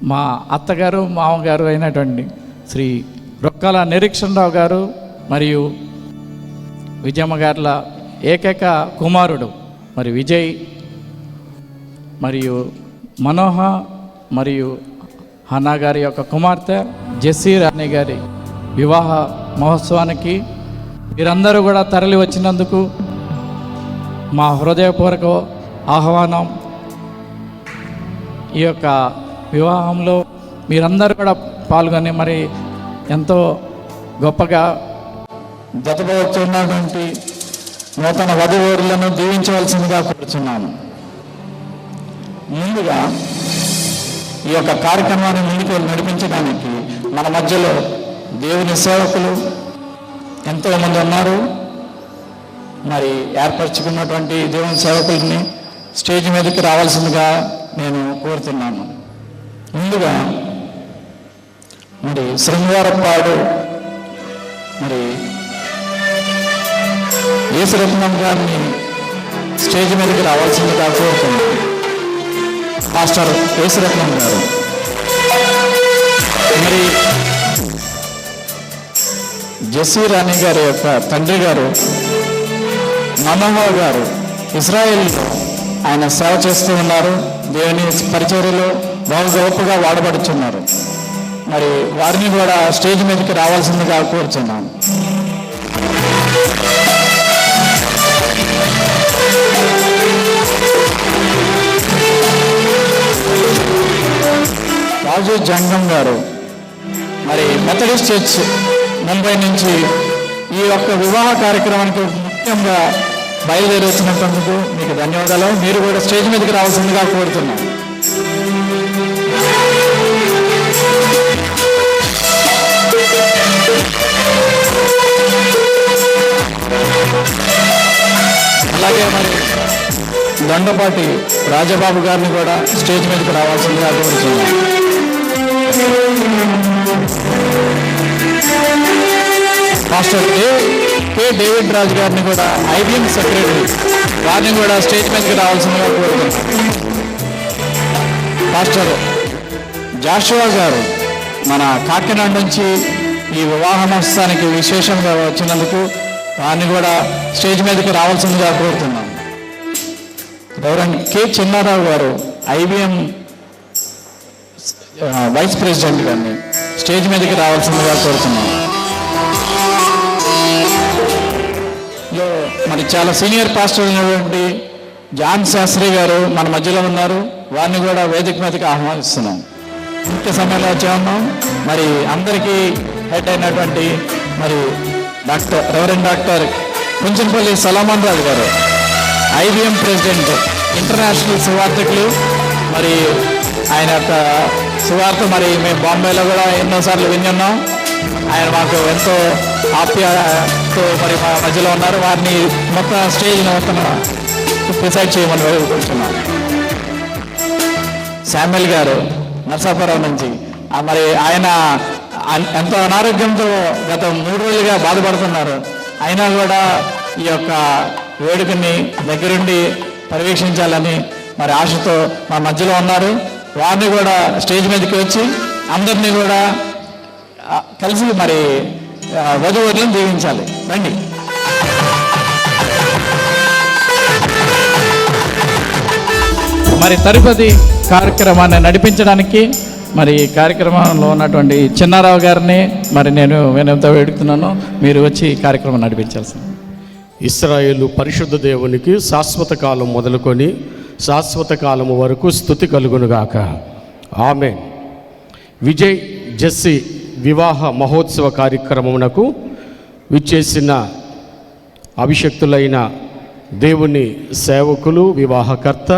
మా అత్తగారు మామగారు అయినటువంటి శ్రీ రొక్కల నిరీక్షణరావు గారు మరియు విజయమ్మ గారుల ఏకైక కుమారుడు మరి విజయ్ మరియు మనోహ మరియు హన్నా గారి యొక్క కుమార్తె జెస్సీ రాణి గారి వివాహ మహోత్సవానికి మీరందరూ కూడా తరలి వచ్చినందుకు మా హృదయపూర్వక ఆహ్వానం. ఈ యొక్క వివాహంలో మీరందరూ కూడా పాల్గొని మరి ఎంతో గొప్పగా జతపడుతున్నటువంటి నూతన వధువరులను దీవించవలసిందిగా కోరుచున్నాను. ముందుగా ఈ యొక్క కార్యక్రమాన్ని ముందుకు నడిపించడానికి మన మధ్యలో దేవుని సేవకులు ఎంతోమంది ఉన్నారు. మరి ఏర్పరచుకున్నటువంటి దేవుని సేవకుల్ని స్టేజ్ మీదకి రావాల్సిందిగా నేను కోరుతున్నాను. ముందుగా మరి శృంగారపాడు మరి యేసురత్నం గారిని స్టేజ్ మీదకి రావాల్సిందిగా కోరుతున్నాను. మాస్టర్ యేసురత్నం గారు మరి జెస్సీ రాణి గారి యొక్క తండ్రి గారు మనోహర్ గారు ఇజ్రాయెల్లో ఆయన సేవ చేస్తూ ఉన్నారు. దేవుని పరిచర్యలో బాగా గొప్పగా వాడబడుతున్నారు. మరి వారిని కూడా స్టేజ్ మీదకి రావాల్సిందిగా కోరుచున్నాను. రాజు జంగం గారు మరి మెథడిస్ట్ చర్చ్ ముంబై నుంచి ఈ యొక్క వివాహ కార్యక్రమానికి ముఖ్యంగా బయలుదేరి వచ్చినందుకు మీకు ధన్యవాదాలు. మీరు కూడా స్టేజ్ మీదకి రావాల్సిందిగా కోరుతున్నాను. అలాగే మరి దండపాటి రాజబాబు గారిని కూడా స్టేజ్ మీదకి రావాల్సిందిగా కోరుతున్నాను. మాస్టర్ కే డేవిడ్ రాజు గారిని కూడా IBM సెక్రటరీ వారిని కూడా స్టేజ్ మీదకి రావాల్సిందిగా కోరుతున్నాను. మాస్టర్ జాషువా గారు మన కాకినాడ నుంచి ఈ వివాహ మహోత్సవానికి విశేషంగా వచ్చినందుకు వారిని కూడా స్టేజ్ మీదకి రావాల్సిందిగా కోరుతున్నాను. రెవరెండ్ కె చిన్నారావు గారు IBM వైస్ ప్రెసిడెంట్ గారిని స్టేజ్ మీదకి రావాల్సిందిగా కోరుతున్నాను. మరి చాలా సీనియర్ పాస్టర్ అయినటువంటి జాన్ శాస్త్రి గారు మన మధ్యలో ఉన్నారు. వారిని కూడా వేదిక మీదకి ఆహ్వానిస్తున్నాం. ముఖ్య సమయంలో వచ్చాము. మరి అందరికీ హెడ్ అయినటువంటి మరి రెవరెండ్ డాక్టర్ కుంచంపల్లి సలమాన్ రాజు గారు IBM ప్రెసిడెంట్, ఇంటర్నేషనల్ సువార్థకులు. మరి ఆయన యొక్క సువార్త మరి మేము బాంబేలో కూడా ఎన్నోసార్లు విన్నాం. ఆయన మాకు ఎంతో ఆప్యాయతో మరి మా మధ్యలో ఉన్నారు. వారిని మొత్తం స్టేజ్ మొత్తం డిసైడ్ చేయమని కోరుకుంటున్నాం. శామ్యుల్ గారు నర్సాపురం నుంచి మరి ఆయన ఎంతో అనారోగ్యంతో గత 3 రోజులుగా బాధపడుతున్నారు. అయినా కూడా ఈ యొక్క వేడుకని దగ్గరుండి పర్యవేక్షించాలని మరి ఆశతో మా మధ్యలో ఉన్నారు. వారిని కూడా స్టేజ్ మీదకి వచ్చి అందరినీ కూడా కలిసి మరి వధువరులను దీవించాలి. రండి. మరి తరుపతి కార్యక్రమాన్ని నడిపించడానికి మరి కార్యక్రమంలో ఉన్నటువంటి చిన్నారావు గారిని మరి నేను వినయంతో వేడుతున్నాను. మీరు వచ్చి కార్యక్రమం నడిపించాల్సింది. ఇశ్రాయేలు పరిశుద్ధ దేవునికి శాశ్వత కాలం మొదలుకొని శాశ్వత కాలము వరకు స్తుతి కలుగునుగాక. ఆమేన్. విజయ్ జెస్సీ వివాహ మహోత్సవ కార్యక్రమమునకు విచ్చేసిన అభిషక్తులైన దేవుని సేవకులు, వివాహకర్త,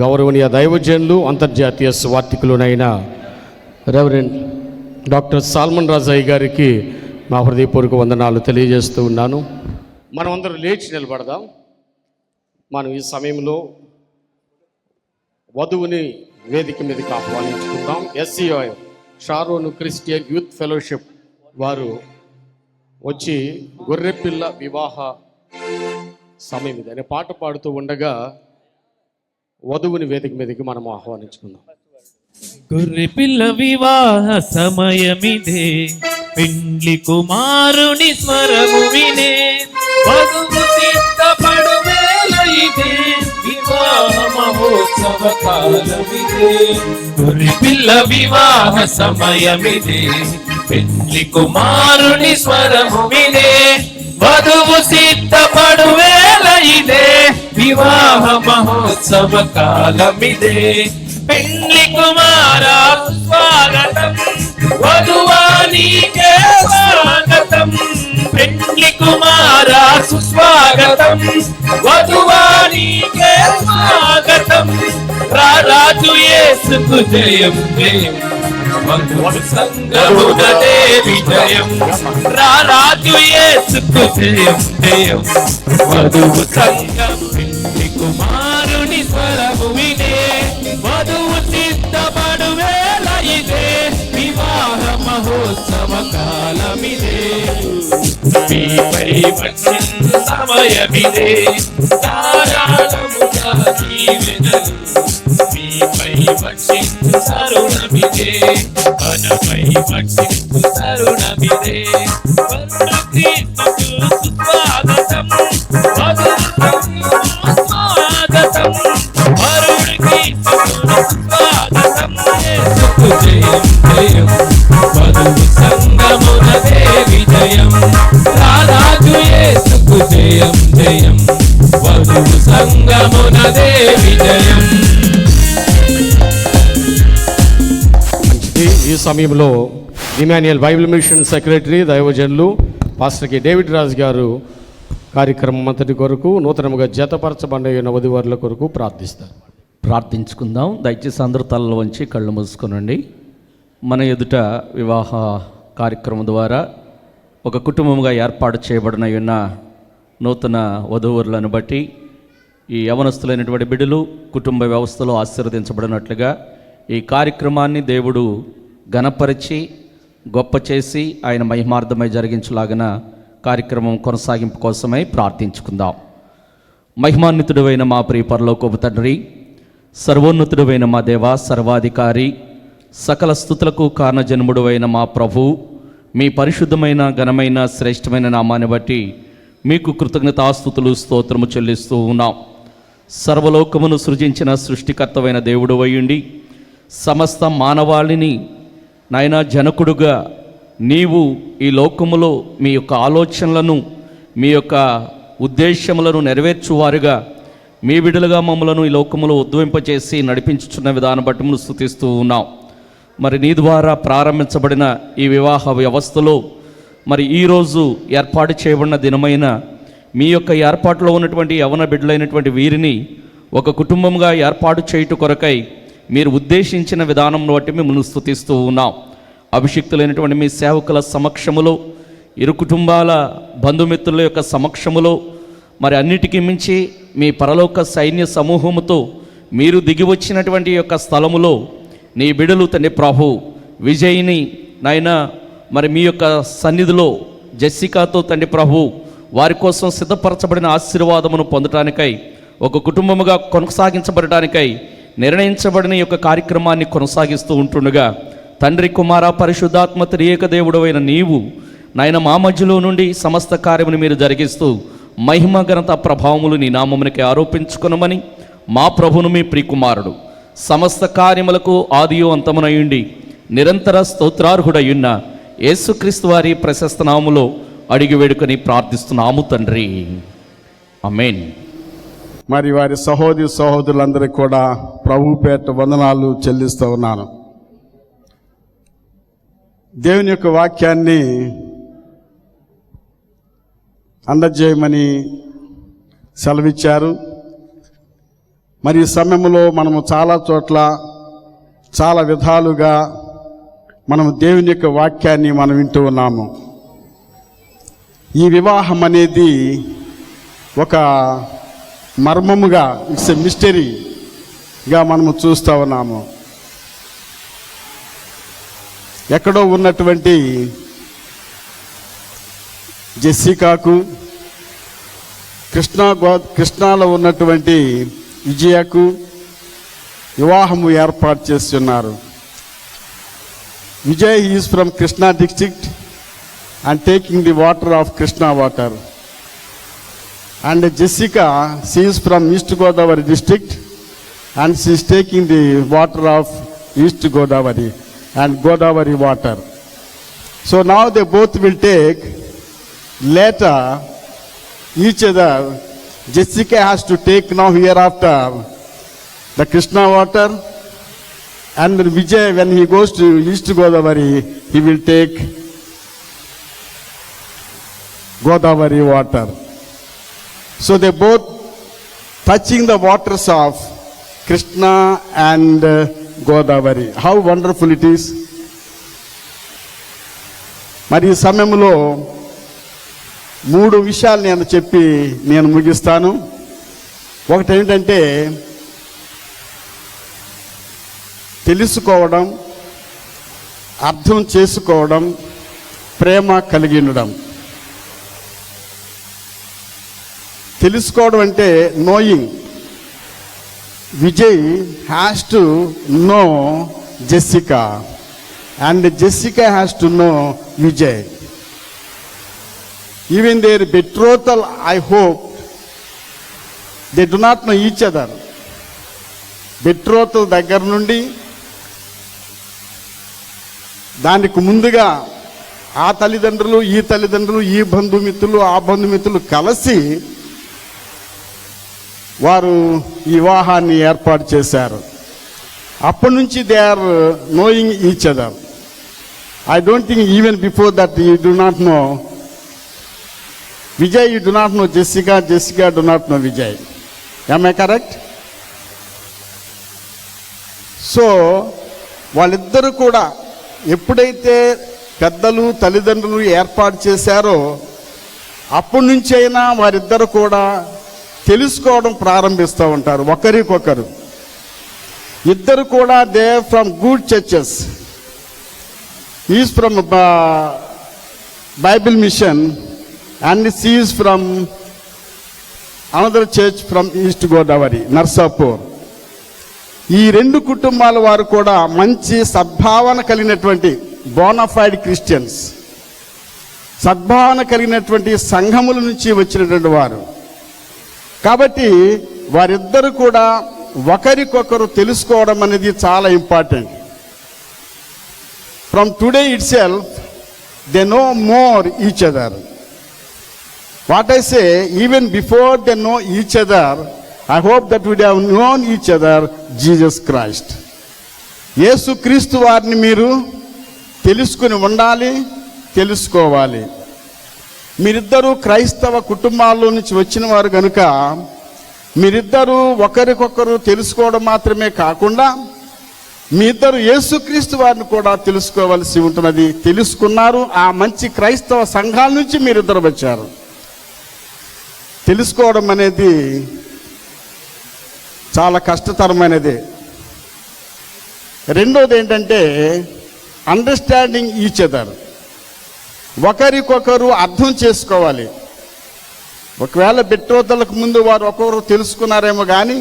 గౌరవనీయ దైవజనులు, అంతర్జాతీయ స్వార్థికులునైన రెవరెండ్ డాక్టర్ సాల్మన్ రాజయ్య గారికి మా హృదయపూర్వక వందనాలు తెలియజేస్తూ ఉన్నాను. మనం అందరూ లేచి నిలబడదాం. మనం ఈ సమయంలో వధువుని వేదిక మీదకి ఆహ్వానించుకుందాం. SCOI Sharon Christian youth fellowship వారు వచ్చి గొర్రెపిల్ల వివాహ సమయం ఇది అనే పాట పాడుతూ ఉండగా వధువుని వేదిక మీదకి మనం ఆహ్వానించుకుందాం. గొర్రె పిల్ల వివాహ సమయమిదే, పెండ్లి కుమారుని స్వరము వినే, వధువు సిద్ధపడు వేళ ఇదే, వివాహ మహోత్సవ కాలమిదే. గొర్రె పిల్ల వివాహ సమయమిదే, పెండ్లి కుమారుని స్వరము వినే, వధువు సిద్ధపడు వేళ ఇదే, వివాహ మహోత్సవ కాలమిదే. పెండ్లి కుమారా స్వాగతం, వధువా నీకే స్వాగతం. పెండ్లి కుమారా సుస్వాగతం, వధువా నీకే స్వాగతం. రారాజు యేసుకు జయం జయం, వధువు సంగమునదే విజయం. రారాజు యేసుకు జయం జయం, వధువు సంగం. పెండ్లి కుమారుని స్వరము వినే, వధువు సిద్ధపడు వేళ ఇదే, వివాహ మహోత్సవ కాలమిదే. మీపై వచ్చిన సమయమిదే, ధారాళముగా దీవెనలు. మీపై వచ్చిన తరుణమిదే, మనపై వచ్చిన తరుణమిదే. క్రీస్తుకు సుస్వాగతం, వధువు స్వాగతం. వరుడి క్రీస్తుకు స్వాగతం, యేసుకు జయం జయం, వధువు సంగమునదే విజయం. రారాజు యేసుకు జయం జయం, వధువు సంగమునదే విజయం. ఈ సమయంలో ఇమాన్యుయల్ బైబిల్ మిషన్ సెక్రటరీ దైవజనులు పాస్టర్ కె డేవిడ్ రాజు గారు కార్యక్రమం అంతటి కొరకు నూతనముగా జతపరచబడిన వధువరుల కొరకు ప్రార్థిస్తారు. ప్రార్థించుకుందాం. దయచేసి అందరూ తలలు వంచి కళ్ళు మూసుకొనండి. మన ఎదుట వివాహ కార్యక్రమం ద్వారా ఒక కుటుంబంగా ఏర్పాటు చేయబడిన ఉన్న నూతన వధూవరులను బట్టి ఈ యవనస్తులైనటువంటి బిడ్డలు కుటుంబ వ్యవస్థలో ఆశీర్వదించబడినట్లుగా ఈ కార్యక్రమాన్ని దేవుడు ఘనపరిచి గొప్ప చేసి ఆయన మహిమార్థమై జరిగించలాగిన కార్యక్రమం కొనసాగింపు కోసమై ప్రార్థించుకుందాం. మహిమాన్వితుడైన మా ప్రియ పరలోకపు తండ్రి, సర్వోన్నతుడైన మా దేవ, సర్వాధికారి, సకల స్తుతులకు కారణజన్ముడు అయిన మా ప్రభు, మీ పరిశుద్ధమైన ఘనమైన శ్రేష్టమైన నామాన్ని బట్టి మీకు కృతజ్ఞతాస్తుతులు స్తోత్రము చెల్లిస్తూ ఉన్నాం. సర్వలోకమును సృజించిన సృష్టికర్తమైన దేవుడు అయ్యుండి సమస్త మానవాళిని నాయనా జనకుడుగా నీవు ఈ లోకములో మీ యొక్క ఆలోచనలను మీ యొక్క ఉద్దేశములను నెరవేర్చువారుగా మీ బిడ్డలుగా మమ్మలను ఈ లోకములో ఉద్భవింపచేసి నడిపించుచున్న విధానం బట్టి మనం స్తుతిస్తూ ఉన్నాం. మరి నీ ద్వారా ప్రారంభించబడిన ఈ వివాహ వ్యవస్థలో మరి ఈరోజు ఏర్పాటు చేయబడిన దినమైన మీ యొక్క ఏర్పాటులో ఉన్నటువంటి యవన బిడ్డలైనటువంటి వీరిని ఒక కుటుంబంగా ఏర్పాటు చేయుట కొరకై మీరు ఉద్దేశించిన విధానం బట్టి మిమ్మల్ని స్తుతిస్తూ ఉన్నాం. అభిషిక్తులైనటువంటి మీ సేవకుల సమక్షములో, ఇరు కుటుంబాల బంధుమిత్రుల యొక్క సమక్షములో, మరి అన్నిటికీ మించి మీ పరలోక సైన్య సమూహముతో మీరు దిగి వచ్చినటువంటి యొక్క స్థలములో నీ బిడలు తండ్రి ప్రభు విజయ్ని నాయనా మరి మీ యొక్క సన్నిధిలో జెస్సికాతో తండ్రి ప్రభు వారి కోసం సిద్ధపరచబడిన ఆశీర్వాదమును పొందటానికై ఒక కుటుంబముగా కొనసాగించబడటానికై నిర్ణయించబడిన యొక్క కార్యక్రమాన్ని కొనసాగిస్తూ ఉంటుండగా తండ్రి కుమార పరిశుద్ధాత్మ త్రియేక దేవుడవైన నీవు నాయన మా మధ్యలో నుండి సమస్త కార్యమును మీరు జరిగిస్తూ మహిమ ఘనత ప్రభావములు నీ నామమునికి ఆరోపించుకొనమని మా ప్రభును మీ ప్రియకుమారుడు సమస్త కార్యములకు ఆదియో అంతమునయుండి నిరంతర స్తోత్రార్హుడయున్న యేసుక్రీస్తు వారి ప్రశస్త నామములో అడిగి వేడుకొని ప్రార్థిస్తున్నాము తండ్రి, ఆమేన్. మరి వారి సహోదరి సహోదరులందరికీ కూడా ప్రభు పేట వందనాలు చెల్లిస్తూ ఉన్నాను. దేవుని యొక్క వాక్యాన్ని అందజేయమని సెలవిచ్చారు. మరి ఈ సమయంలో మనము చాలా చోట్ల చాలా విధాలుగా మనము దేవుని యొక్క వాక్యాన్ని మనం వింటూ ఉన్నాము. ఈ వివాహం అనేది ఒక మర్మముగా, ఇట్స్ ఎ మిస్టరీగా మనము చూస్తూ ఉన్నాము. ఎక్కడో ఉన్నటువంటి జెస్సికాకు, కృష్ణాలో ఉన్నటువంటి విజయకు వివాహము ఏర్పాటు చేస్తున్నారు. Vijay is from Krishna district and taking the water of Krishna water. And Jessica, she is from East Godavari district and she is taking the water of East Godavari and Godavari water. So now they both will take later each other. Jessica has to take now hereafter the Krishna water, and Vijay, when he goes to East Godavari, he will take Godavari water. So they both touching the waters of Krishna and Godavari. How wonderful it is. మరి ఈ సమయంలో 3 విషయాలు నేను చెప్పి నేను ముగిస్తాను. ఒకటి ఏంటంటే తెలుసుకోవడం, అర్థం చేసుకోవడం, ప్రేమ కలిగి ఉండడం. తెలుసుకోవడం అంటే knowing. Vijay has to know Jessica and Jessica has to know Vijay. Even their betrothal, I hope they do not know each other. betrothal దగ్గర నుండి దానికి ముందుగా ఆ తల్లిదండ్రులు, ఈ తల్లిదండ్రులు, ఈ బంధుమిత్రులు, ఆ బంధుమిత్రులు కలిసి వారు ఈ వివాహాన్ని ఏర్పాటు చేశారు. అప్పటి నుంచి they are knowing each other. I don't think even before that you do not know Vijay, you do not know Jessica, Jessica do not know Vijay. Am I correct? So వాళ్ళిద్దరూ కూడా ఎప్పుడైతే పెద్దలు తల్లిదండ్రులు ఏర్పాటు చేశారో అప్పటి నుంచి అయినా వారిద్దరు కూడా తెలుసుకోవడం ప్రారంభిస్తూ ఉంటారు ఒకరికొకరు. ఇద్దరు కూడా they from good churches. Is from Bible mission and she is from another church from East Godavari, Narsapur. ఈ 2 కుటుంబాల వారు కూడా మంచి సద్భావన కలిగినటువంటి బోనాఫైడ్ క్రిస్టియన్స్, సద్భావన కలిగినటువంటి సంఘముల నుంచి వచ్చినటువంటి వారు. కాబట్టి వారిద్దరు కూడా ఒకరికొకరు తెలుసుకోవడం అనేది చాలా important. From today it self they know more each other. What I say, even before they know each other, I hope that we have known each other Jesus Christ. యేసు క్రీస్తు వారిని మీరు తెలుసుకుని ఉండాలి, తెలుసుకోవాలి. మీరిద్దరూ క్రైస్తవ కుటుంబాల్లో నుంచి వచ్చిన వారు కనుక మీరిద్దరూ ఒకరికొకరు తెలుసుకోవడం మాత్రమే కాకుండా మీ ఇద్దరు యేసుక్రీస్తు వారిని కూడా తెలుసుకోవలసి ఉంటున్నది. తెలుసుకున్నారు. ఆ మంచి క్రైస్తవ సంఘాల నుంచి మీరిద్దరు వచ్చారు. తెలుసుకోవడం అనేది చాలా కష్టతరమైనది. రెండోది ఏంటంటే అండర్స్టాండింగ్ ఈచ్ అదర్. ఒకరికొకరు అర్థం చేసుకోవాలి. ఒకవేళ బెట్రోతలకు ముందు వారు ఒక్కొక్కరు తెలుసుకున్నారేమో కానీ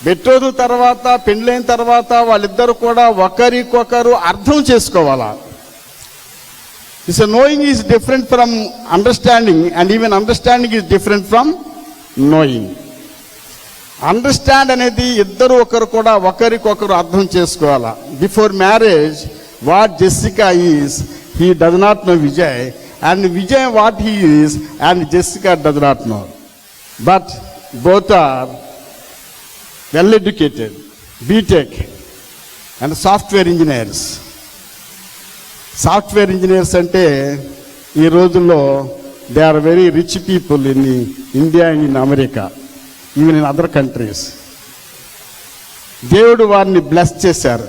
బెట్రోతల తర్వాత, పెళ్ళైన తర్వాత వాళ్ళిద్దరు కూడా ఒకరికొకరు అర్థం చేసుకోవాలా. This knowing is different from understanding, and even understanding is different from knowing. Understand అనేది ఇద్దరు ఒకరు కూడా ఒకరికొకరు అర్థం చేసుకోవాలా. Before marriage what Jessica is, he does not know Vijay, and Vijay what he is and Jessica does not know. But both are well educated, BTech and software engineers. Software engineers అంటే ఈ రోజుల్లో they are very rich people in India and in America, even in other countries. దేవుడు వారిని bless చేశారు,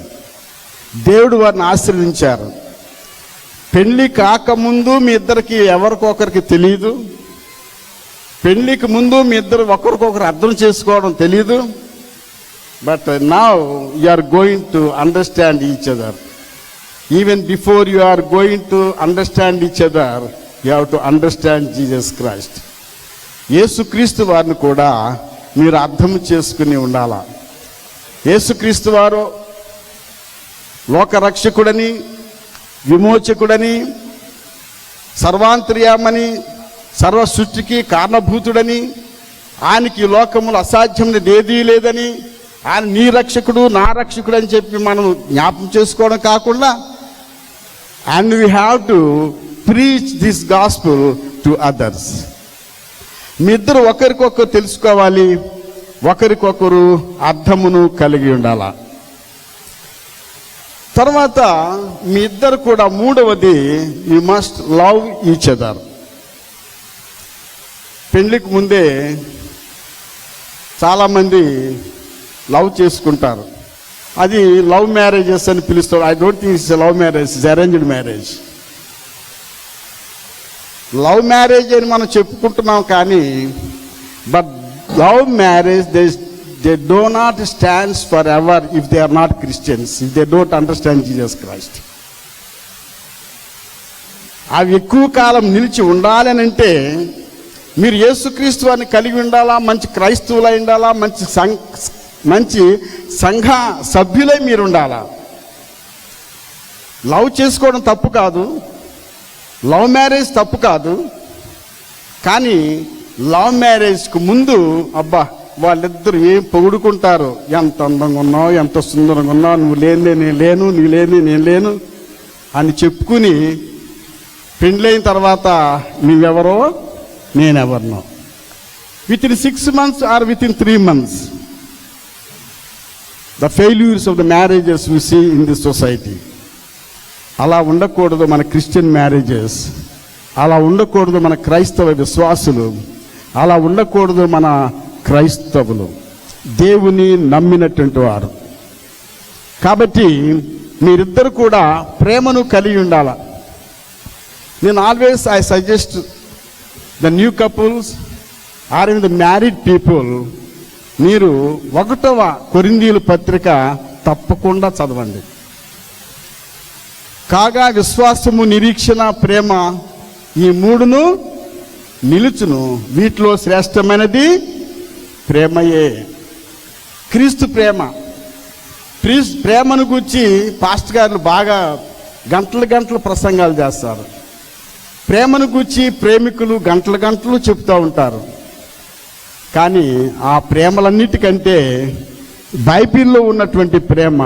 దేవుడు వారిని ఆశీర్వదించారు. పెళ్ళి కాకముందు మీ ఇద్దరికి ఎవరికొకరికి తెలియదు, పెళ్ళికి ముందు మీ ఇద్దరు ఒకరికొకరు అర్థం చేసుకోవడం తెలియదు. But now you are going to understand each other. Even before you are going to understand each other, you have to understand Jesus Christ. యేసుక్రీస్తు వారిని కూడా మీరు అర్థం చేసుకుని ఉండాలా. యేసుక్రీస్తు వారు లోకరక్షకుడని, విమోచకుడని, సర్వాంతర్యామని, సర్వ సృష్టికి కారణభూతుడని, ఆయనకి ఈ లోకములు అసాధ్యమైనది ఏదీ లేదని, ఆయన నీ రక్షకుడు నా రక్షకుడు అని చెప్పి మనం జ్ఞాపకం చేసుకోవడం కాకుండా, and we have to preach this gospel to others. మీ ఇద్దరు ఒకరికొకరు తెలుసుకోవాలి, ఒకరికొకరు అర్థమును కలిగి ఉండాల. తర్వాత మీ ఇద్దరు కూడా మూడవది, you must love each other. పెళ్ళికి ముందే చాలామంది లవ్ చేసుకుంటారు. అది లవ్ మ్యారేజెస్ అని పిలుస్తారు. I don't think it's love marriage, it's arranged marriage. Love marriage అని మనం చెప్పుకుంటున్నాం కానీ, but love marriage they do not stands for ever if they are not Christians, if they don't understand Jesus Christ. అవి ఎక్కువ కాలం నిలిచి ఉండాలనంటే మీరు యేసుక్రీస్తు వారిని కలిగి ఉండాలా, మంచి క్రైస్తవులై ఉండాలా, మంచి సంఘ సభ్యులై మీరు ఉండాలా. లవ్ చేసుకోవడం తప్పు కాదు, లవ్ మ్యారేజ్ తప్పు కాదు. కానీ లవ్ మ్యారేజ్కు ముందు అబ్బా వాళ్ళిద్దరు ఏం పొగుడుకుంటారు, ఎంత అందంగా ఉన్నావు, ఎంత సుందరంగా ఉన్నావు, నువ్వు లేనిదే నేను లేను, నీ లేని నేను లేను అని చెప్పుకుని పెళ్ళైన తర్వాత నువ్వెవరో నేనెవరినో, within 6 months or within 3 months the failures of the marriages we see in this society. అలా ఉండకూడదు మన క్రిస్టియన్ మ్యారేజెస్, అలా ఉండకూడదు మన క్రైస్తవ విశ్వాసులు, అలా ఉండకూడదు మన క్రైస్తవులు, దేవుని నమ్మినటువంటి వారు. కాబట్టి మీరిద్దరు కూడా ప్రేమను కలిగి ఉండాల. నేను always I suggest the new couples are in the married people, మీరు 1వ కొరింథీయుల పత్రిక తప్పకుండా చదవండి. కాగా విశ్వాసము, నిరీక్షణ, ప్రేమ ఈ 3ను నిలుచును, వీటిలో శ్రేష్టమైనది ప్రేమయే. క్రీస్తు ప్రేమ. ప్రేమను గురించి పాస్టర్ గారు బాగా గంటలు ప్రసంగాలు చేస్తారు. ప్రేమను గురించి ప్రేమికులు గంటలు చెప్తూ ఉంటారు. కానీ ఆ ప్రేమలన్నిటికంటే బైబిల్లో ఉన్నటువంటి ప్రేమ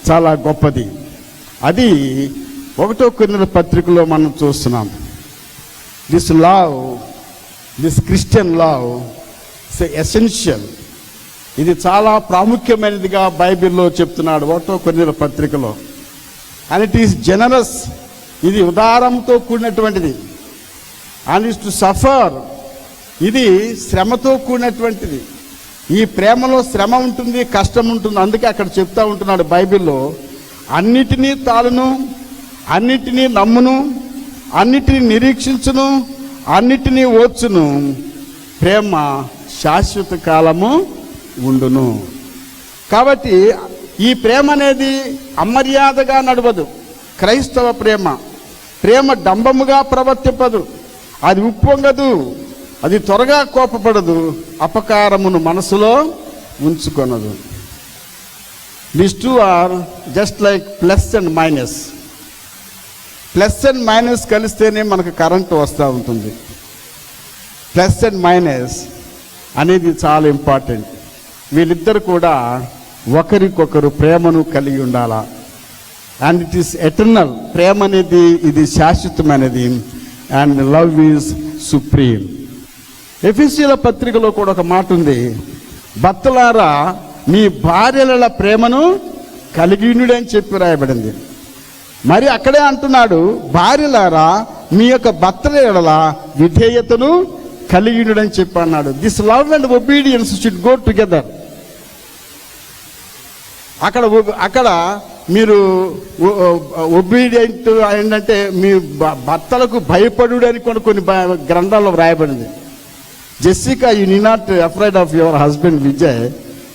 చాలా గొప్పది. అది 1వ కొరింథీయుల పత్రికలో మనం చూస్తున్నాం. This love, this Christian love is essential. ఇది చాలా ప్రాముఖ్యమైనదిగా బైబిల్లో చెప్తున్నాడు 1వ కొరింథీయుల పత్రికలో. అండ్ ఇట్ ఈస్ జనరస్, ఇది ఉదారంతో కూడినటువంటిది. అండ్ ఇస్ టు సఫర్, ఇది శ్రమతో కూడినటువంటిది. ఈ ప్రేమలో శ్రమ ఉంటుంది, కష్టం ఉంటుంది. అందుకే అక్కడ చెప్తా ఉంటున్నాడు బైబిల్లో, అన్నిటినీ తాళును, అన్నిటినీ నమ్మును, అన్నిటినీ నిరీక్షించును, అన్నిటినీ ఓర్చును, ప్రేమ శాశ్వత కాలము ఉండును. కాబట్టి ఈ ప్రేమ అనేది అమర్యాదగా నడవదు. క్రైస్తవ ప్రేమ డంబముగా ప్రవర్తింపదు, అది ఉప్పొంగదు, అది త్వరగా కోపపడదు, అపకారమును మనసులో ఉంచుకొనదు. These two are just like plus and minus. Plus and minus కలిస్తేనే మనకు కరెంటు వస్తూ ఉంటుంది. ప్లస్ అండ్ మైనస్ అనేది చాలా ఇంపార్టెంట్. వీళ్ళిద్దరు కూడా ఒకరికొకరు ప్రేమను కలిగి ఉండాలా. And it is eternal. ప్రేమ అనేది ఇది శాశ్వతమైనది. And love is supreme. ఎఫెసీయుల పత్రికలో కూడా ఒక మాట ఉంది, భర్తలారా మీ భార్యల ప్రేమను కలిగియుండుడి అని చెప్పి రాయబడింది. మరి అక్కడే అంటున్నాడు, భార్యలారా మీ యొక్క భర్తల ఎడల విధేయతను కలిగియుండుడి అని చెప్పి అన్నాడు. This love and obedience should go together. అక్కడ మీరు ఒబీడియంట్ ఏంటంటే మీ భర్తలకు భయపడు అని కొన్ని గ్రంథాల్లో రాయబడింది. Jessica, you need not afraid of your husband Vijay,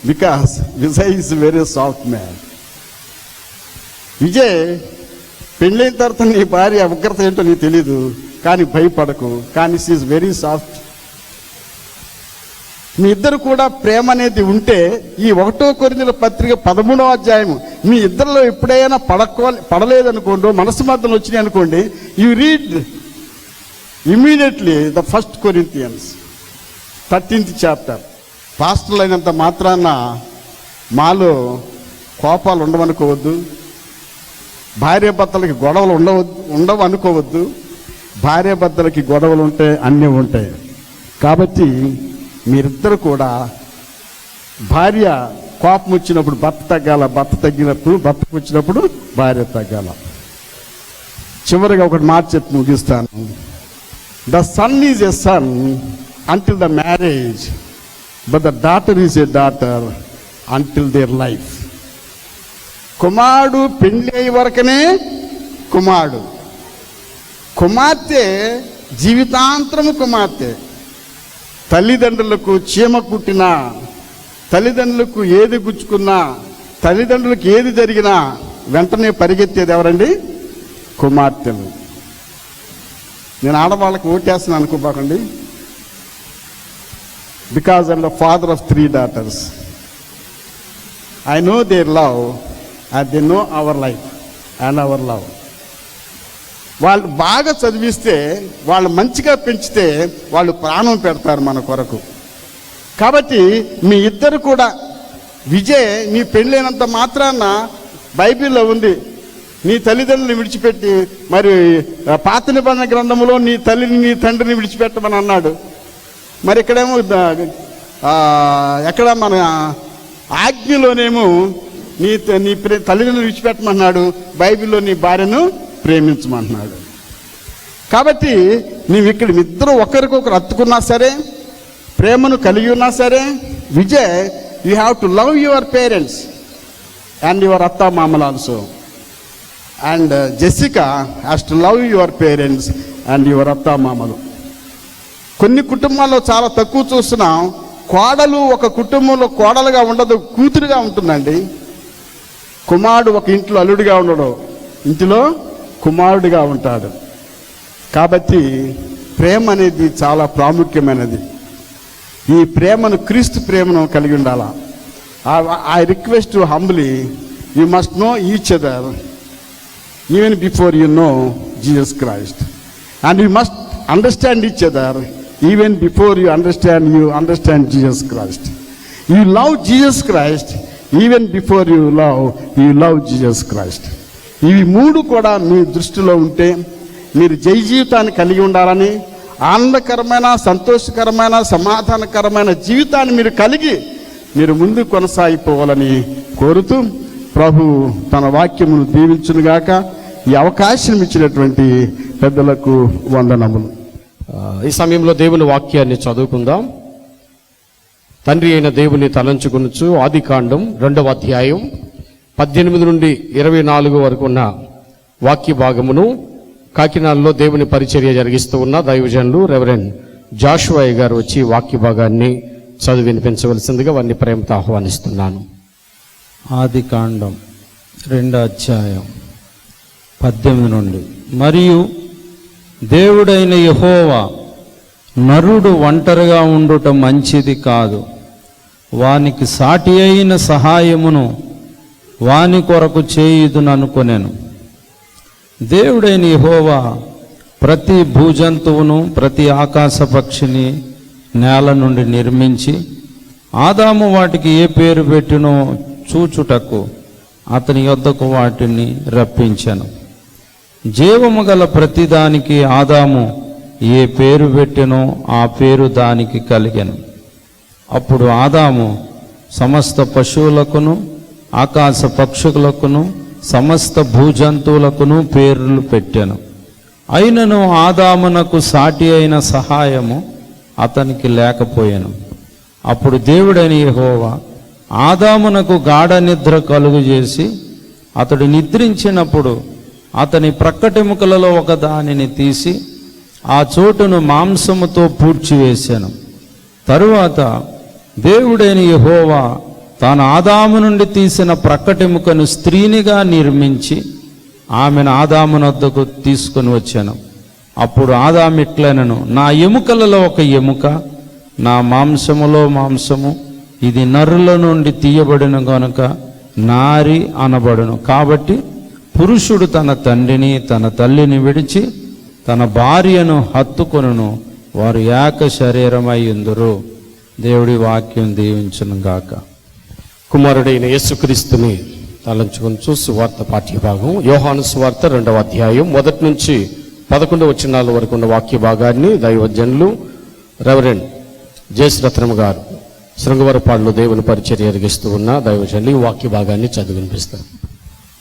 because Vijay is very soft man. Vijay, పెళ్ళైన తర్వాత నీ భార్య ఉగ్రత ఏంటో నీకు తెలీదు, కానీ భయపడకు, కానీ షీ ఈజ్ వెరీ సాఫ్ట్. మీ ఇద్దరు కూడా ప్రేమ అనేది ఉంటే ఈ 1 కొరింథీయుల పత్రిక 13వ అధ్యాయం మీ ఇద్దరిలో ఎప్పుడైనా పడలేదనుకోండి, మనసు మధ్యలో వచ్చినాయి అనుకోండి, you read immediately the 1 Corinthians 13th chapter. పాస్టర్లు అయినంత మాత్రాన మాలో కోపాలు ఉండవనుకోవద్దు, భార్యాభర్తలకి గొడవలు ఉండవు అనుకోవద్దు. భార్యాభర్తలకి గొడవలు ఉంటే అన్నీ ఉంటాయి. కాబట్టి మీరిద్దరు కూడా భార్య కోపం వచ్చినప్పుడు భర్త తగ్గాల, భర్త తగ్గినప్పుడు భర్తకు వచ్చినప్పుడు భార్య తగ్గాల. చివరిగా ఒకటి మాట చెప్పి ముగిస్తాను. The son is a son until the marriage, but the daughter is a daughter until their life. కుమారుడు పెళ్లి అయ్యే వరకనే కుమారుడు, కుమార్తె జీవితాంతరము కుమార్తె. తల్లిదండ్రులకు చీమ కుట్టినా, తల్లిదండ్రులకు ఏది గుచ్చుకున్నా, తల్లిదండ్రులకు ఏది జరిగినా వెంటనే పరిగెత్తేది ఎవరండి? కుమార్తెలు. నేను ఆడవాళ్ళకి ఓటేస్తున్నాను అనుకోబాకండి. Because I'm the father of 3 daughters. I know their love and they know our life and our love. వాళ్ళు బాగా చదివిస్తే, వాళ్ళు మంచిగా పెంచితే వాళ్ళు ప్రాణం పెడతారు మన కొరకు. కాబట్టి మీ ఇద్దరు కూడా విజయ్, నీ పెళ్ళైనంత మాత్రాన బైబిల్లో ఉంది నీ తల్లిదండ్రులను విడిచిపెట్టి, మరి పాత నిబంధన గ్రంథంలో నీ తల్లిని నీ తండ్రిని విడిచిపెట్టమని అన్నాడు. మరి ఇక్కడేమో ఎక్కడ మన ఆజ్ఞలోనేమో నీ తల్లిదండ్రులను విడిచిపెట్టమన్నాడు, బైబిల్లో నీ భార్యను ప్రేమించమంటున్నాడు. కాబట్టి నీవు ఇక్కడ ఇద్దరు ఒకరికొకరు అత్తుకున్నా సరే, ప్రేమను కలిగి ఉన్నా సరే, Vijay, you have to love your parents and your అత్తా మామలు also. And Jessica has to love your parents and your అత్తా మామలు. కొన్ని కుటుంబాల్లో చాలా తక్కువ చూస్తున్నాం. కోడలు ఒక కుటుంబంలో కోడలుగా ఉండదు, కూతురుగా ఉంటుందండి. కుమారుడు ఒక ఇంట్లో అల్లుడిగా ఉండడు, ఇంటిలో కుమారుడిగా ఉంటాడు. కాబట్టి ప్రేమ అనేది చాలా ప్రాముఖ్యమైనది. ఈ ప్రేమను, క్రీస్తు ప్రేమను కలిగి ఉండాలా. I request you humbly, you must know each other even before you know Jesus Christ. And you must understand each other even before you understand Jesus Christ. You love Jesus Christ even before you love Jesus Christ. ఇవి 3 కూడా మీ దృష్టిలో ఉంటే మీరు జయ జీవితాన్ని కలిగి ఉండాలని, ఆనందకరమైన, సంతోషకరమైన, సమాధానకరమైన జీవితాన్ని మీరు కలిగి మీరు ముందు కొనసాగిపోవాలని కోరుతూ ప్రభు తన వాక్యమును దీవించునుగాక. ఈ అవకాశం ఇచ్చినటువంటి పెద్దలకు వందనములు. ఈ సమయంలో దేవుని వాక్యాన్ని చదువుకుందాం. తండ్రి అయిన దేవుని తలంచుకొనుచు ఆదికాండం 2వ అధ్యాయం 18 నుండి 24 వరకు ఉన్న వాక్య భాగమును కాకినాడలో దేవుని పరిచర్య జరిగిస్తూ ఉన్న దైవజనులు రెవరెండ్ జాషువా గారు వచ్చి వాక్య భాగాన్ని చదివి వినిపించవలసిందిగా వారిని ప్రేమతో ఆహ్వానిస్తున్నాను. ఆదికాండం 2వ అధ్యాయం 18 నుండి. మరియు దేవుడైన యెహోవా, నరుడు ఒంటరిగా ఉండుట మంచిది కాదు, వానికి సాటి అయిన సహాయమును వాని కొరకు చేయుదుననుకొనెను. దేవుడైన యెహోవా ప్రతి భూజంతువును, ప్రతి ఆకాశ పక్షిని నేల నుండి నిర్మించి ఆదాము వాటికి ఏ పేరు పెట్టినో చూచుటకు అతని యొద్దకు వాటిని రప్పించెను. జీవము గల ప్రతిదానికి ఆదాము ఏ పేరు పెట్టెనో ఆ పేరు దానికి కలిగెను. అప్పుడు ఆదాము సమస్త పశువులకును, ఆకాశ పక్షులకును, సమస్త భూజంతువులకును పేర్లు పెట్టెను. అయినను ఆదామునకు సాటి అయిన సహాయము అతనికి లేకపోయెను. అప్పుడు దేవుడైన యెహోవా ఆదామునకు గాఢ నిద్ర కలుగజేసి, అతడు నిద్రించినప్పుడు అతని ప్రక్కటెముకలలో ఒక దానిని తీసి ఆ చోటును మాంసముతో పూడ్చివేశాను. తరువాత దేవుడైన యెహోవా తాను ఆదాము నుండి తీసిన ప్రక్కటెముకను స్త్రీనిగా నిర్మించి ఆమెను ఆదామునొద్దకు తీసుకొని వచ్చాను. అప్పుడు ఆదాము ఇట్లనెను, నా ఎముకలలో ఒక ఎముక, నా మాంసములో మాంసము, ఇది నరుల నుండి తీయబడిన గనుక నారి అనబడును. కాబట్టి పురుషుడు తన తండ్రిని తన తల్లిని విడిచి తన భార్యను హత్తుకొనును, వారు ఏక శరీరమై ఉందురు. దేవుడి వాక్యం దీవించును గాక. కుమారుడైన యేసుక్రీస్తుని తలంచుకొనుచు సువార్త పాఠ్యభాగం యోహాను సువార్త 2వ అధ్యాయం 1 నుంచి 11 వచనాల వరకు ఉన్న వాక్య భాగాన్ని దైవజనులు రెవరెండ్ జయశ్రత్నం గారు శృంగవరపాడులో దేవుని పరిచర్య జరిగిస్తూ ఉన్న దైవజనులు ఈ వాక్య భాగాన్ని చదివి వినిపిస్తారు.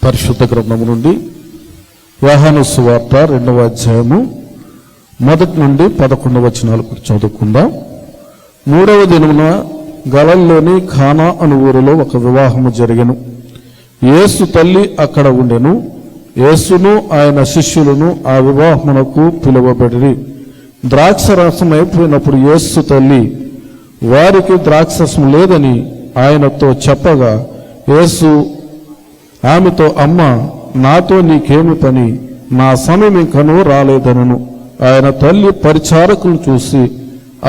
పరిశుద్ధ గ్రంథము నుండి యోహాను సువార్త 2వ అధ్యాయము 1 నుండి 11 వచనాలకు చదువుకుందాం. 3వ దినమున గలిలయలోని ఖానా అను ఊరిలో ఒక వివాహము జరిగెను. యేసు తల్లి అక్కడ ఉండెను. యేసును ఆయన శిష్యులను ఆ వివాహమునకు పిలువబడిరి. ద్రాక్షరసం అయిపోయినప్పుడు యేసు తల్లి వారికి ద్రాక్షరసం లేదని ఆయనతో చెప్పగా, యేసు ఆమెతో, అమ్మ, నాతో నీకేమి పని? నా సమయం ఇంకనూ రాలేదనను. ఆయన తల్లి పరిచారకులను చూసి,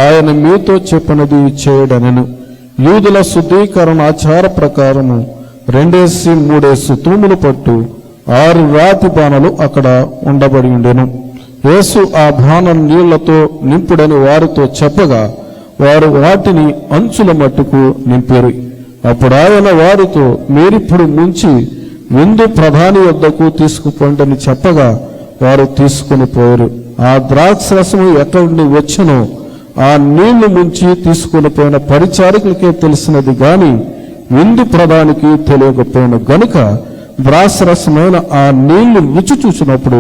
ఆయన మీతో చెప్పినది చేయడనెను. యూదుల శుద్ధీకరణ ఆచార ప్రకారము 2-3 తూములు పట్టు 6 రాతి బాణలు అక్కడ ఉండబడి ఉండెను. యేసు ఆ బాణం నీళ్లతో నింపుడని వారితో చెప్పగా, వారు వాటిని అంచుల మట్టుకు నింపారు. అప్పుడు ఆయన వారితో, మీరిప్పుడు ముంచి విందు ప్రధాని వద్దకు తీసుకుపోండని చెప్పగా, వారు తీసుకుని పోయారు. ఆ ద్రాక్షరసము ఎక్కడి నుండి వచ్చెనో ఆ నీళ్లు ముంచి తీసుకుని పోయిన పరిచారకులకే తెలిసినది గాని విందు ప్రధానికి తెలియకపోయిన గనుక ద్రాక్షరసమైన ఆ నీళ్లు రుచి చూసినప్పుడు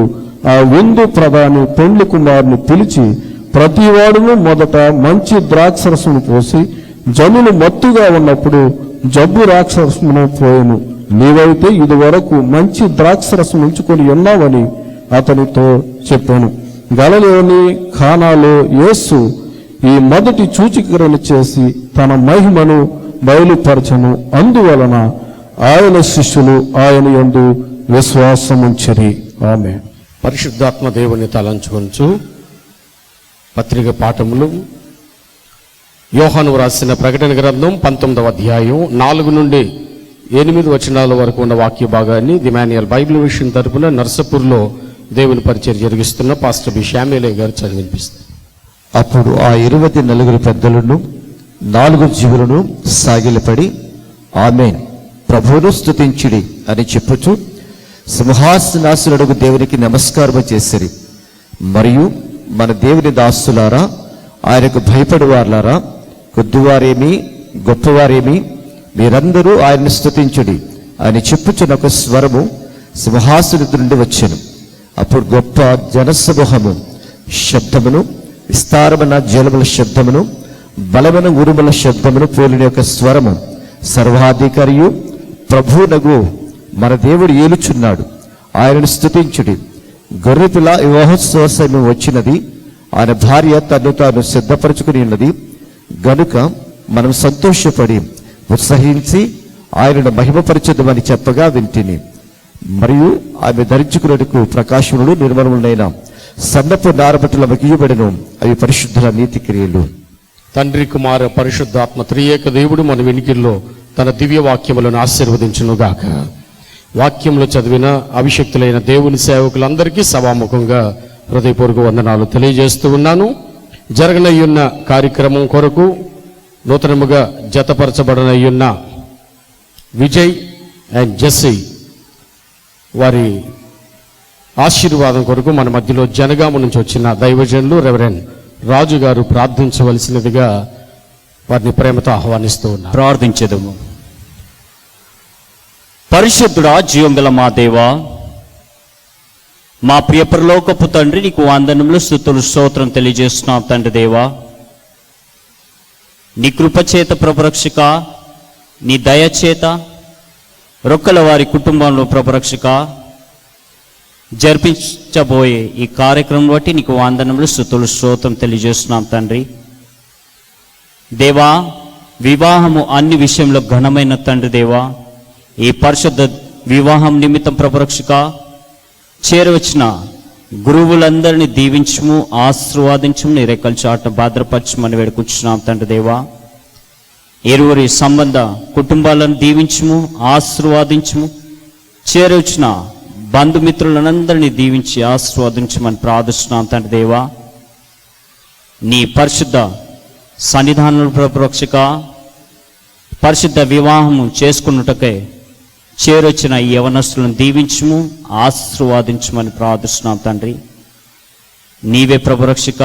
ఆ విందు ప్రధాని పెండ్లి కుమారుని పిలిచి, ప్రతివాడును మొదట మంచి ద్రాక్షరసమును పోసి జనులు మత్తుగా ఉన్నప్పుడు జబ్బు రాక్షరసమును పోయెను. నీవైతే ఇదివరకు మంచి ద్రాక్షరసం ఉంచుకొని ఉన్నావని అతనితో చెప్పాను. గలిలయలోని ఖానాలో యేసు ఈ మొదటి సూచక్రియలు చేసి తన మహిమను బయలుపరచను. అందువలన ఆయన శిష్యులు ఆయన యందు విశ్వాసముంచిరి. ఆమేన్. పరిశుద్ధాత్మ దేవుని తలంచుకొనుచు పత్రిక పాఠములు యోహాను రాసిన ప్రకటన గ్రంథం 19వ అధ్యాయం 4 నుండి 8 వచనాల వరకు ఉన్న వాక్య భాగాన్ని ది మాన్యుయల్ బైబిల్ మిషన్ తరపున నర్సపూర్లో దేవుని పరిచర్య జరిగిస్తున్న పాస్టర్ బి శ్యామేలయ్య గారు చదివినిపిస్తారు. అప్పుడు ఆ 24 పెద్దలను 4 జీవులను సాగిలపడి, ఆమేన్, ప్రభువును స్తుతించుడి అని చెప్పుచు సింహాసనాసనుడగు దేవునికి నమస్కారము చేసిరి. మరియు మన దేవుని దాసులారా, ఆయనకు భయపడువార్లారా, కొద్దివారేమి గొప్పవారేమి, మీరందరూ ఆయన్ని స్తుతించుడి అని చెప్పుచున్న ఒక స్వరము సింహాసనం నుండి వచ్చెను. అప్పుడు గొప్ప జనసమూహము శబ్దమును, విస్తారమైన జలముల శబ్దమును, బలమైన ఉరుముల శబ్దమును పోలిన యొక్క స్వరము, సర్వాధికారియు ప్రభువునగు మన దేవుడు ఏలుచున్నాడు, ఆయనను స్తుతించుడి. గొర్రెపిల్ల వివాహోత్సవ సమయం వచ్చినది, ఆయన భార్య తను తాను సిద్ధపరచుకుని ఉన్నది గనుక మనం సంతోషపడి ఉత్సహించి ఆయనను మహిమపరచదమని చెప్పగా వింటిని. మరియు ఆమె ధరించుకున్నకు ప్రకాశములు నిర్మలములైన సన్నపు నారబట్టల గీయబడెను, అవి పరిశుద్ధుల నీతి క్రియలు. తండ్రి కుమార పరిశుద్ధాత్మ త్రియేక దేవుడు మన వెనికిల్లో తన దివ్య వాక్యములను ఆశీర్వదించునుగాక. వాక్యంలో చదివిన అభిషక్తులైన దేవుని సేవకులందరికీ సభాముఖంగా హృదయపూర్వక వందనాలు తెలియజేస్తూ ఉన్నాను. జరగనయ్యున్న కార్యక్రమం కొరకు నూతనముగా జతపరచబడనయ్యున్న విజయ్ అండ్ జెస్సీ వారి ఆశీర్వాదం కొరకు మన మధ్యలో జనగామ నుంచి వచ్చిన దైవజనులు రెవరెండ్ రాజు గారు ప్రార్థించవలసినదిగా వారిని ప్రేమతో ఆహ్వానిస్తూ ఉన్నారు. ప్రార్థించెదము. పరిశుద్ధుడా, జీవం గల మా దేవా, మా ప్రియ పరలోకపు తండ్రి, నీకు వందనములు స్తుతులు స్తోత్రం తెలియజేస్తున్నాం తండ్రి దేవా. నీ కృపచేత ప్రభురక్షక, నీ దయచేత రొక్కల వారి కుటుంబంలో ప్రభురక్షక జరిపించబోయే ఈ కార్యక్రమం బట్టి నీకు వందనములు స్తుతులు స్తోత్రం తెలియజేస్తున్నాం తండ్రి దేవా. వివాహము అన్ని విషయంలో ఘనమైన తండ్రి దేవా, ఈ పరిశుద్ధ వివాహం నిమిత్తం ప్రభురక్షక చేరవచ్చిన గురువులందరినీ దీవించుము, ఆశీర్వాదించుము, నీ రెక్కల చాటున భద్రపరచుమని వేడుకుంటున్నాం తండ్రి దేవా. ఇరువురి సంబంధ కుటుంబాలను దీవించుము, ఆశీర్వాదించుము, చేరొచ్చిన బంధుమిత్రులందరినీ దీవించి ఆశీర్వాదించమని ప్రార్థిస్తున్నాం తండ్రి దేవా. నీ పరిశుద్ధ సన్నిధానంలో ప్రభు రక్షక పరిశుద్ధ వివాహము చేసుకున్నటకే చేరొచ్చిన ఈ యవనస్తులను దీవించుము, ఆశీర్వాదించమని ప్రార్థిస్తున్నాం తండ్రి. నీవే ప్రభు రక్షక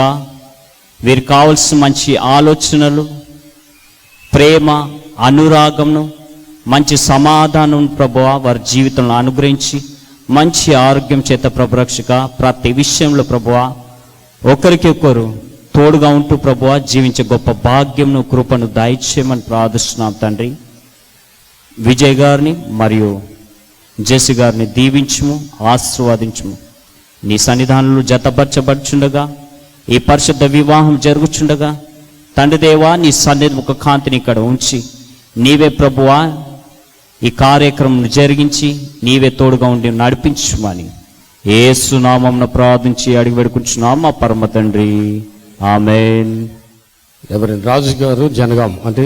వీరికి కావలసిన మంచి ఆలోచనలు, ప్రేమ, అనురాగమును, మంచి సమాధానం ప్రభువా వారి జీవితంలో అనుగ్రహించి మంచి ఆరోగ్యం చేత ప్రభు రక్షక ప్రతి విషయంలో ప్రభువా ఒకరికి ఒకరు తోడుగా ఉంటూ ప్రభువా జీవించే గొప్ప భాగ్యంను, కృపను దయచేయమని ప్రార్థిస్తున్నాం తండ్రి. విజయ్ గారిని మరియు జెసి గారిని దీవించుము, ఆశీర్వాదించుము. నీ సన్నిధానంలో జతపరచబడుచుండగా ఈ పరిశుద్ధ వివాహం జరుగుచుండగా తండ్రి దేవా నీ సన్నిధి ముఖ కాంతిని ఇక్కడ ఉంచి నీవే ప్రభువా ఈ కార్యక్రమం జరిగించి నీవే తోడుగా ఉండి నడిపించుమని యేసు నామమున ప్రార్థించి అడిగి వేడుకుంటున్నాం మా పరమ తండ్రి. ఆమేన్. ఎవరైనా రాజు గారు జనగాం, అంటే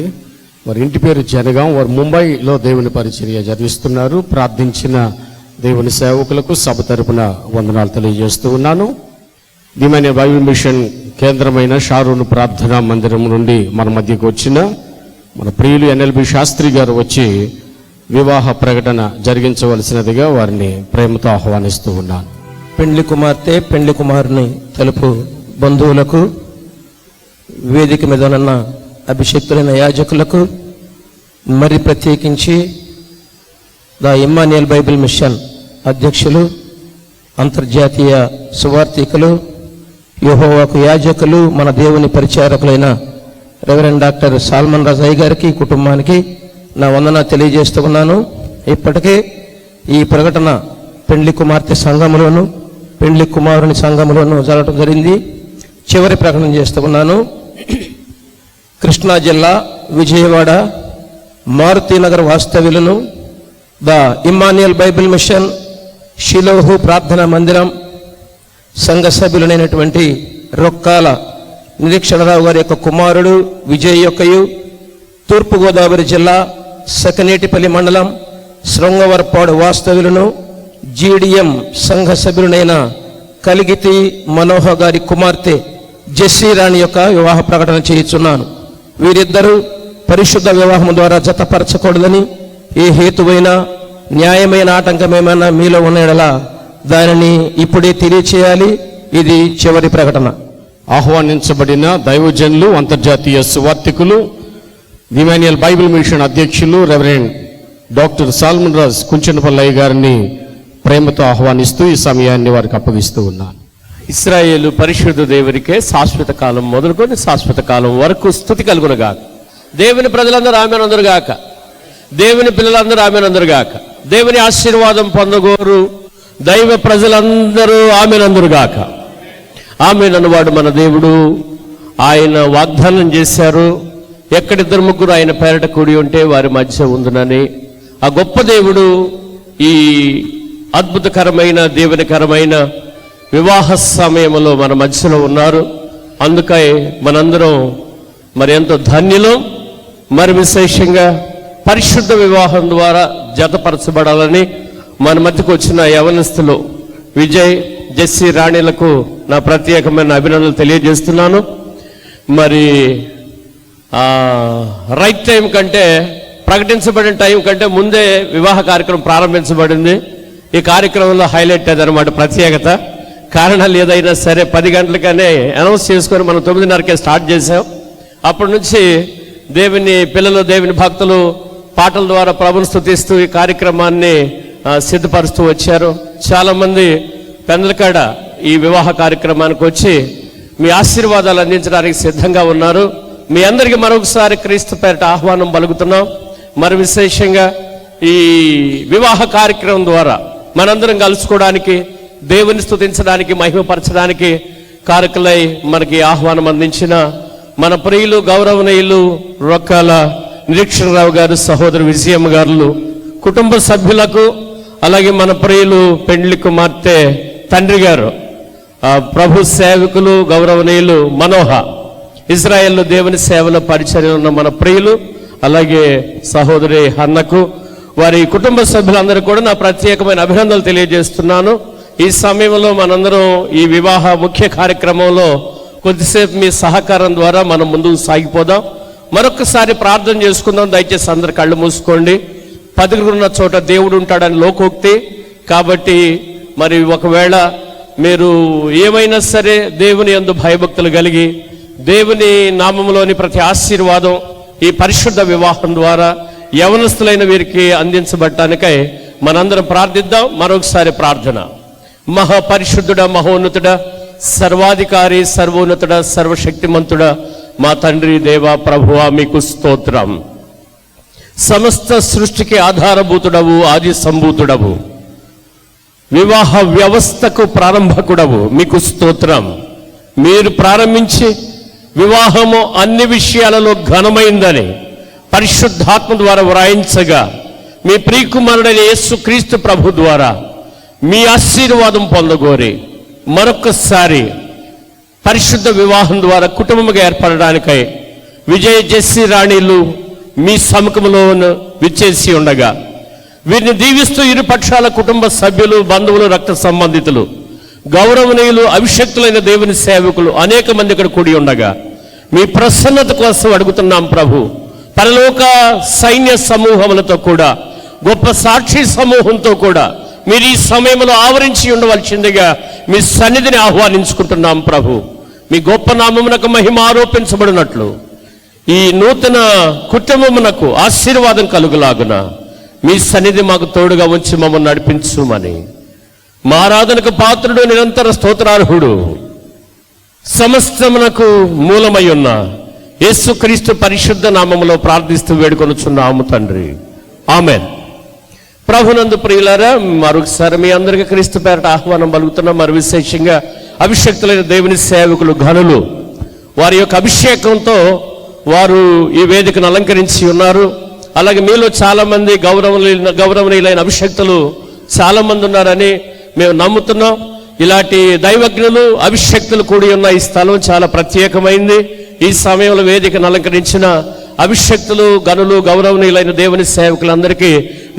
వారి ఇంటి పేరు జనగాం, వారు ముంబైలో దేవుని పరిచర్య జరిగిస్తున్నారు. ప్రార్థించిన దేవుని సేవకులకు సభ తరపున వందనాలు తెలియజేస్తూ ఉన్నాను. దిమైన బైబిల్ మిషన్ కేంద్రమైన షారూన్ ప్రార్థనా మందిరం నుండి మన మధ్యకు వచ్చిన మన ప్రియులు ఎన్ఎల్బి శాస్త్రి గారు వచ్చి వివాహ ప్రకటన జరిగించవలసినదిగా వారిని ప్రేమతో ఆహ్వానిస్తూ ఉన్నాను. పెండ్లి కుమార్తె, పెండ్లి కుమారుని తెలుపు బంధువులకు, వేదిక మీద ఉన్న అభిషక్తులైన యాజకులకు, మరి ప్రత్యేకించి ద ఇమ్మాన్యుయల్ బైబిల్ మిషన్ అధ్యక్షులు, అంతర్జాతీయ సువార్థికులు, యెహోవాకు యాజకులు, మన దేవుని పరిచారకులైన రెవరెండ్ డాక్టర్ సాల్మన్ రజాయి గారికి, కుటుంబానికి నా వందన తెలియజేస్తూ ఉన్నాను. ఇప్పటికే ఈ ప్రకటన పెండ్లి కుమార్తె సంఘములోను పెండ్లి కుమారుని సంఘములోను జరగడం జరిగింది. చివరి ప్రకటన చేస్తూ ఉన్నాను. కృష్ణా జిల్లా విజయవాడ మారుతీనగర్ వాస్తవ్యులను the Emmanuel Bible mission Shiloh ప్రార్థనా మందిరం సంఘ సభ్యులైనటువంటి రొక్కాల నిరీక్షణరావు గారి యొక్క కుమారుడు విజయ్ యొక్కయు, తూర్పుగోదావరి జిల్లా సకనేటిపల్లి మండలం శృంగవరపాడు వాస్తవ్యులను జీడిఎం సంఘ సభ్యులైన కలిగితి మనోహర్ గారి కుమార్తె జెస్సీ రాణి యొక్క వివాహ ప్రకటన చేయుచున్నాను. వీరిద్దరూ పరిశుద్ధ వివాహం ద్వారా జతపరచకూడదని ఏ హేతువైనా న్యాయమైన ఆటంకమేమైనా మీలో ఉన్నలా దానిని ఇప్పుడే తెలియచేయాలి. ఇది చివరి ప్రకటన. ఆహ్వానించబడిన దైవజనులు, అంతర్జాతీయ సువార్థికులు, ఇమ్మాన్యుయల్ బైబిల్ మిషన్ అధ్యక్షులు రెవరెండ్ డాక్టర్ సాల్మన్ రాజ్ కుంచనపల్లయ్య గారిని ప్రేమతో ఆహ్వానిస్తూ ఈ సమయాన్ని వారికి అప్పగిస్తూ ఉన్నాను. ఇశ్రాయేలు పరిశుద్ధ దేవునికే శాశ్వత కాలం మొదలుకొని శాశ్వత కాలం వరకు స్తుతి కలుగునుగాక. దేవుని ప్రజలందరూ ఆమెనందరుగాక. దేవుని పిల్లలందరూ ఆమెనందరుగాక. దేవుని ఆశీర్వాదం పొందగోరు దైవ ప్రజలందరూ ఆమెనందరుగాక. ఆమెనన్నవాడు మన దేవుడు. ఆయన వాగ్దానం చేశారు, ఎక్కడిద్దరు ముగ్గురు ఆయన పేరట కూడి ఉంటే వారి మధ్య ఉందునని. ఆ గొప్ప దేవుడు ఈ అద్భుతకరమైన దేవునికరమైన వివాహ సమయంలో మన మధ్యలో ఉన్నారు. అందుకై మనందరం మరి ఎంతో ధన్యులం. మరి విశేషంగా పరిశుద్ధ వివాహం ద్వారా జతపరచబడాలని మన మధ్యకు వచ్చిన యవనస్తులు విజయ్, జెస్సీ రాణిలకు నా ప్రత్యేకమైన అభినందనలు తెలియజేస్తున్నాను. మరి రైట్ టైం కంటే, ప్రకటించబడిన టైం కంటే ముందే వివాహ కార్యక్రమం ప్రారంభించబడింది. ఈ కార్యక్రమంలో హైలైట్ అదనమాట ప్రత్యేకత. కారణాలు ఏదైనా సరే 10 గంటలకనే అనౌన్స్ చేసుకొని మనం 9:30కే స్టార్ట్ చేసాం. అప్పటి నుంచి దేవుని పిల్లలు, దేవుని భక్తులు పాటల ద్వారా ప్రభుని స్తుతిస్తూ ఈ కార్యక్రమాన్ని సిద్ధపరుస్తూ వచ్చారు. చాలామంది పెందలకాడ ఈ వివాహ కార్యక్రమానికి వచ్చి మీ ఆశీర్వాదాలు అందించడానికి సిద్ధంగా ఉన్నారు. మీ అందరికీ మరొకసారి క్రీస్తు పేరిట ఆహ్వానం పలుకుతున్నాం. మరి విశేషంగా ఈ వివాహ కార్యక్రమం ద్వారా మనందరం కలుసుకోవడానికి, దేవుని స్తుతించడానికి, మహిమపరచడానికి కారకులై మనకి ఆహ్వానం అందించిన మన ప్రియులు, గౌరవనీయులు రొక్కాల నిరీక్షణరావు గారు, సహోదరు విజయమ్మ గారు, కుటుంబ సభ్యులకు, అలాగే మన ప్రియులు పెండ్లి కుమార్తె తండ్రి గారు ప్రభు సేవకులు గౌరవనీయులు మనోహ, ఇజ్రాయెల్లో దేవుని సేవలో పరిచర్య ఉన్న మన ప్రియులు, అలాగే సహోదరి హన్నకు, వారి కుటుంబ సభ్యులందరూ కూడా నా ప్రత్యేకమైన అభినందనలు తెలియజేస్తున్నాను. ఈ సమయంలో మనందరం ఈ వివాహ ముఖ్య కార్యక్రమంలో కొద్దిసేపు మీ సహకారం ద్వారా మనం ముందుకు సాగిపోదాం. మరొకసారి ప్రార్థన చేసుకుందాం. దయచేసి అందరు కళ్ళు మూసుకోండి. పదుగురున్న చోట దేవుడు ఉంటాడని లోకోక్తి. కాబట్టి మరి ఒకవేళ మీరు ఏమైనా సరే దేవుని యందు భయభక్తులు కలిగి దేవుని నామములోని ప్రతి ఆశీర్వాదం ఈ పరిశుద్ధ వివాహం ద్వారా యవనస్తులైన వీరికి అందించబడటానికై మనందరం ప్రార్థిద్దాం. మరొకసారి ప్రార్థన. మహాపరిశుద్ధుడ, మహోన్నతుడ, సర్వాధికారి, సర్వోన్నతుడ, సర్వశక్తిమంతుడ, మా తండ్రి దేవ ప్రభువా, మీకు స్తోత్రం. సమస్త సృష్టికి ఆధారభూతుడవు, ఆది సంభూతుడవు, వివాహ వ్యవస్థకు ప్రారంభకుడవు, మీకు స్తోత్రం. మీరు ప్రారంభించి వివాహము అన్ని విషయాలలో ఘనమైందని పరిశుద్ధాత్మ ద్వారా వ్రాయించగా మీ ప్రియకుమారుడైన యేసుక్రీస్తు ప్రభు ద్వారా మీ ఆశీర్వాదం పొందగోరి మరొకసారి పరిశుద్ధ వివాహం ద్వారా కుటుంబముగా ఏర్పడడానికై విజయ జెస్సీ రాణిలు మీ సముఖంలో విచ్చేసి ఉండగా వీరిని దీవిస్తూ ఇరు పక్షాల కుటుంబ సభ్యులు, బంధువులు, రక్త సంబంధితులు, గౌరవనీయులు, అభిషక్తులైన దేవుని సేవకులు అనేక మంది ఇక్కడ కూడి ఉండగా మీ ప్రసన్నత కోసం అడుగుతున్నాం ప్రభు. పరలోక సైన్య సమూహములతో కూడా, గొప్ప సాక్షి సమూహంతో కూడా మీరు ఈ సమయంలో ఆవరించి ఉండవలసిందిగా మీ సన్నిధిని ఆహ్వానించుకుంటున్నాం ప్రభు. మీ గొప్ప నామమునకు మహిమ ఆరోపించబడినట్లు ఈ నూతన కుటుంబమునకు ఆశీర్వాదం కలుగులాగున మీ సన్నిధి మాకు తోడుగా ఉంచి మమ్మల్ని నడిపించుమని, మా ఆరాధనకు పాత్రుడు, నిరంతర స్తోత్రార్హుడు, సమస్తమునకు మూలమై ఉన్న యేసుక్రీస్తు పరిశుద్ధ నామములో ప్రార్థిస్తూ వేడుకొనుచున్నాము తండ్రి. ఆమెన్. ప్రభునందు ప్రియులారా, మరొకసారి మీ అందరికీ క్రీస్తు పేరట ఆహ్వానం పలుకుతున్నాం. మరి విశేషంగా అభిషక్తులైన దేవుని సేవకులు, ఘనులు, వారి యొక్క అభిషేకంతో వారు ఈ వేదికను అలంకరించి ఉన్నారు. అలాగే మీలో చాలా మంది గౌరవనీయులైన అభిషక్తులు చాలా మంది ఉన్నారని మేము నమ్ముతున్నాం. ఇలాంటి దైవజ్ఞులు, అభిషక్తులు కూడి ఉన్న ఈ స్థలం చాలా ప్రత్యేకమైంది. ఈ సమయంలో వేదికను అలంకరించిన అభిషక్తులు, గనులు, గౌరవనీయులైన దేవుని సేవకులందరికీ